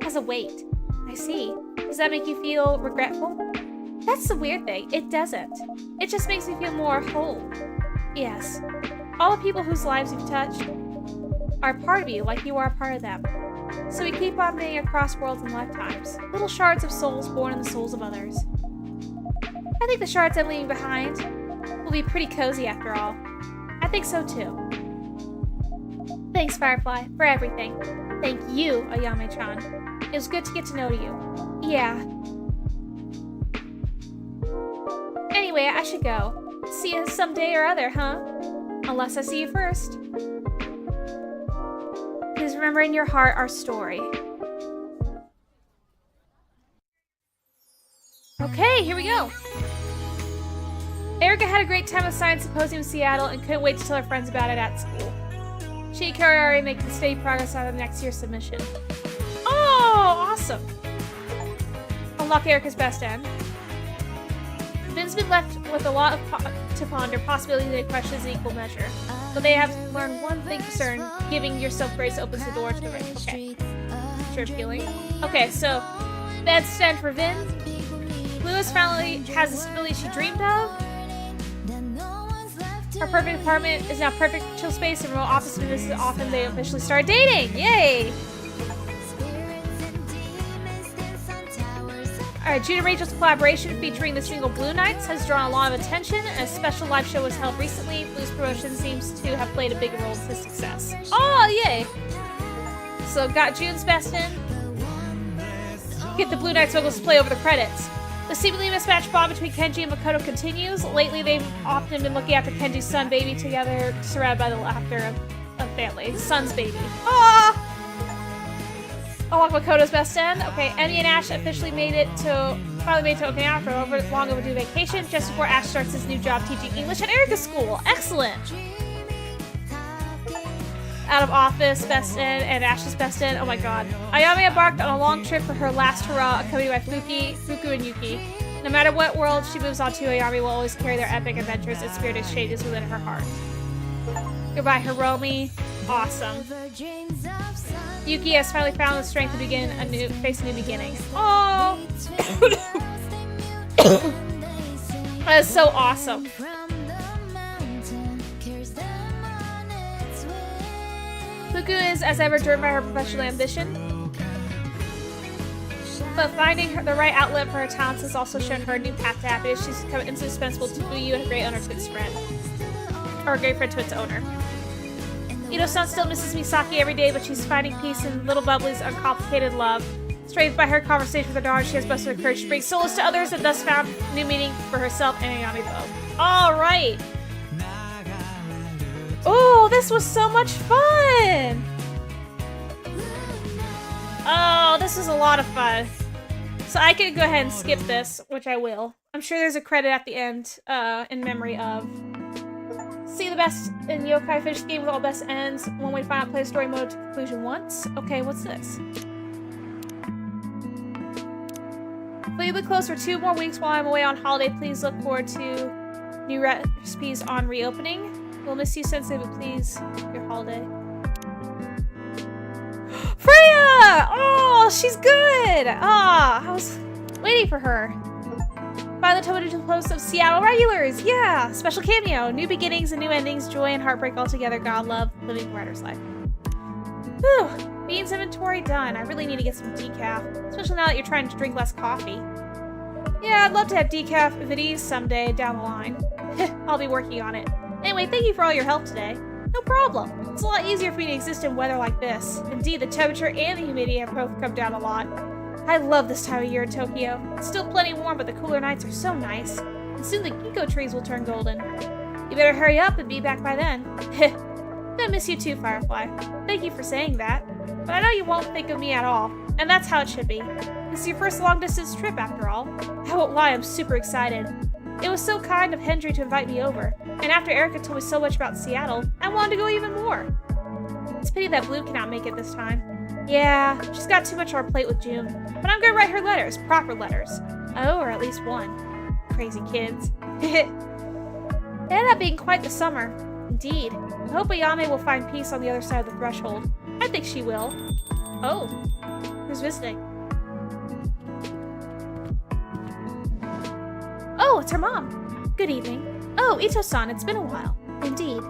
has a weight. I see. Does that make you feel regretful? That's the weird thing. It doesn't. It just makes me feel more whole. Yes. All the people whose lives you've touched are part of you, like you are a part of them. So we keep on being across worlds and lifetimes. Little shards of souls born in the souls of others. I think the shards I'm leaving behind will be pretty cozy after all. I think so too. Thanks, Firefly, for everything. Thank you, Ayame-chan. It was good to get to know you. Yeah. Anyway, I should go. See you someday or other, huh? Unless I see you first. Please remember in your heart our story. Okay, here we go. Erica had a great time at Science Symposium in Seattle and couldn't wait to tell her friends about it at school. She and Carrie are already making steady progress on the next year's submission. Oh, awesome. Unlock Erica's best end. Vin's been left with a lot to ponder, possibilities and questions in equal measure. But they have learned one thing for certain: giving yourself grace opens the door to the right. Okay. Sure feeling. Okay, so best end for Vin. Lewis finally has the stability she dreamed of. Her perfect apartment is now perfect chill space and remote office visits often. They officially start dating. Yay! Alright, June and Rachel's collaboration featuring the single Blue Nights has drawn a lot of attention, and a special live show was held recently. Blue's promotion seems to have played a big role in his success. Oh, yay! So, got June's best in. Get the Blue Nights vocals to play over the credits. The seemingly mismatched bond between Kenji and Makoto continues. Lately, they've often been looking after Kenji's son baby together, surrounded by the laughter of family. Son's baby. Ah! Oh, Makoto's best end. Okay, Emmy and Ash officially finally made it to Okinawa for a long overdue vacation, just before Ash starts his new job teaching English at Erica's school. Excellent! Out of office, best end, and Ash's best end. Oh my god. Ayame embarked on a long trip for her last hurrah, accompanied by Fuku, and Yuki. No matter what world she moves on to, Ayame will always carry their epic adventures and spirit exchanges within her heart. Goodbye, Hiromi. Awesome. Yuki has finally found the strength to face a new beginning. Oh! That is so awesome. Fuku is, as ever, driven by her professional ambition. But finding the right outlet for her talents has also shown her a new path to happiness. She's become indispensable to Fuyu and a great owner to its friend. Or a great friend to its owner. Ito-san still misses Misaki every day, but she's finding peace in Little Bubbly's uncomplicated love. Strengthened by her conversation with her daughter, she has busted her courage to bring solace to others and thus found new meaning for herself and Ayame both. Alright! Oh, this was so much fun! Oh, this was a lot of fun. So I can go ahead and skip this, which I will. I'm sure there's a credit at the end, in memory of. See the best in yokai fish game with all best ends. One way to find out play story mode to conclusion once. Okay, what's this? Will you be closed for 2 more weeks while I'm away on holiday? Please look forward to new recipes on reopening. We'll miss you, Sensei, but please your holiday. Freya! Oh, she's good! Ah, I was waiting for her. Find the Tomodachi post of Seattle regulars! Yeah! Special cameo. New beginnings and new endings. Joy and heartbreak all together. God love. Living the writer's life. Whew. Beans inventory done. I really need to get some decaf. Especially now that you're trying to drink less coffee. Yeah, I'd love to have decaf if it is someday down the line. I'll be working on it. Anyway, thank you for all your help today. No problem. It's a lot easier for me to exist in weather like this. Indeed, the temperature and the humidity have both come down a lot. I love this time of year in Tokyo. It's still plenty warm, but the cooler nights are so nice. And soon the Giko trees will turn golden. You better hurry up and be back by then. I miss you too, Firefly. Thank you for saying that. But I know you won't think of me at all. And that's how it should be. This is your first long-distance trip, after all. I won't lie, I'm super excited. It was so kind of Hendry to invite me over. And after Erica told me so much about Seattle, I wanted to go even more. It's a pity that Blue cannot make it this time. Yeah, she's got too much on her plate with June. But I'm gonna write her letters, proper letters. Oh, or at least one. Crazy kids. It ended up being quite the summer. Indeed. I hope Ayame will find peace on the other side of the threshold. I think she will. Oh, who's visiting? Oh, it's her mom. Good evening. Oh, Ito-san, it's been a while. Indeed.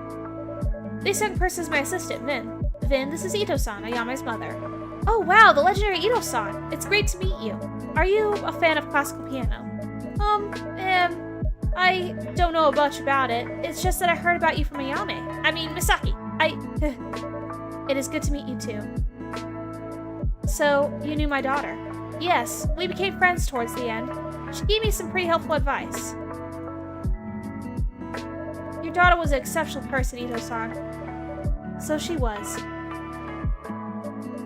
This young person is my assistant, Vin. Vin, this is Ito-san, Ayame's mother. Oh wow, the legendary Ito-san. It's great to meet you. Are you a fan of classical piano? I don't know much about it. It's just that I heard about you from Ayame. I mean, Misaki. It is good to meet you too. So, you knew my daughter? Yes, we became friends towards the end. She gave me some pretty helpful advice. Your daughter was an exceptional person, Ito-san. So she was.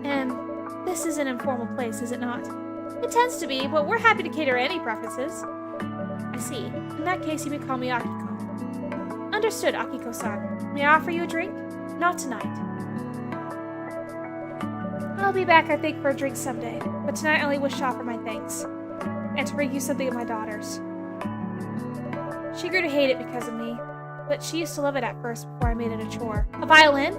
And this is an informal place, is it not? It tends to be, but we're happy to cater any preferences. I see. In that case, you may call me Akiko. Understood, Akiko-san. May I offer you a drink? Not tonight. I'll be back, I think, for a drink someday. But tonight I only wish to offer my thanks. And to bring you something of my daughter's. She grew to hate it because of me. But she used to love it at first before I made it a chore. A violin?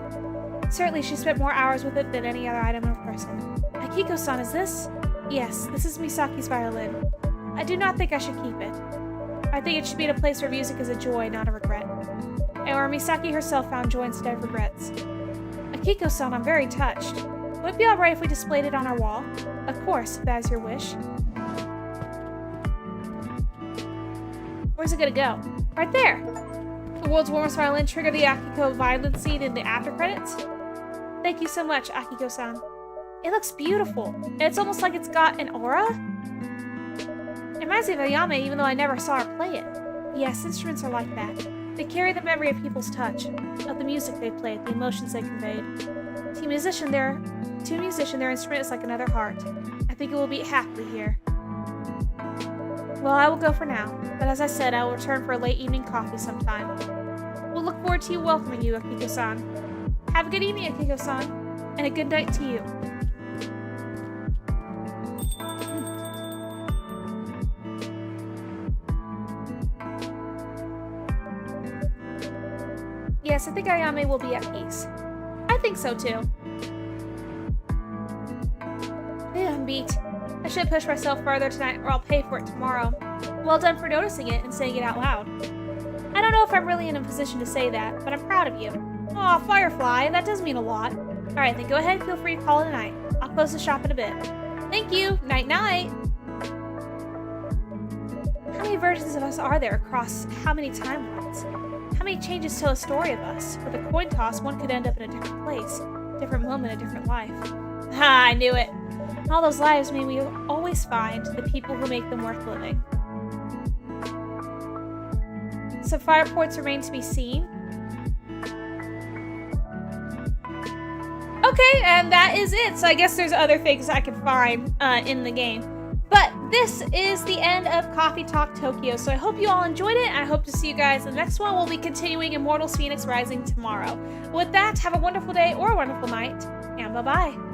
Certainly, she spent more hours with it than any other item in her person. Akiko-san, is this? Yes, this is Misaki's violin. I do not think I should keep it. I think it should be in a place where music is a joy, not a regret. And where Misaki herself found joy instead of regrets. Akiko-san, I'm very touched. Would it be alright if we displayed it on our wall? Of course, if that is your wish. Where's it gonna go? Right there! The world's warmest violin triggered the Akiko violin scene in the after credits. Thank you so much, Akiko-san. It looks beautiful, and it's almost like it's got an aura? It reminds me of Ayame, even though I never saw her play it. Yes, instruments are like that. They carry the memory of people's touch, of the music they played, the emotions they conveyed. To a musician, their instrument is like another heart. I think it will beat happily here. Well, I will go for now, but as I said, I will return for a late evening coffee sometime. We'll look forward to you welcoming you, Akiko-san. Have a good evening, Akiko-san, and a good night to you. Yes, I think Ayame will be at peace. I think so too. Ew, I'm beat. I should push myself farther tonight or I'll pay for it tomorrow. Well done for noticing it and saying it out loud. I don't know if I'm really in a position to say that, but I'm proud of you. Aw, Firefly, that does mean a lot. Alright, then go ahead and feel free to call it a night. I'll close the shop in a bit. Thank you! Night-night! How many versions of us are there across how many timelines? How many changes tell a story of us? With a coin toss, one could end up in a different place, different moment, a different life. Ha! I knew it! All those lives mean we always find the people who make them worth living. So fire ports remain to be seen. Okay, and that is it. So I guess there's other things I can find in the game. But this is the end of Coffee Talk Tokyo, so I hope you all enjoyed it. I hope to see you guys in the next one. We'll be continuing Immortals Phoenix Rising tomorrow. With that, have a wonderful day or a wonderful night, and bye-bye.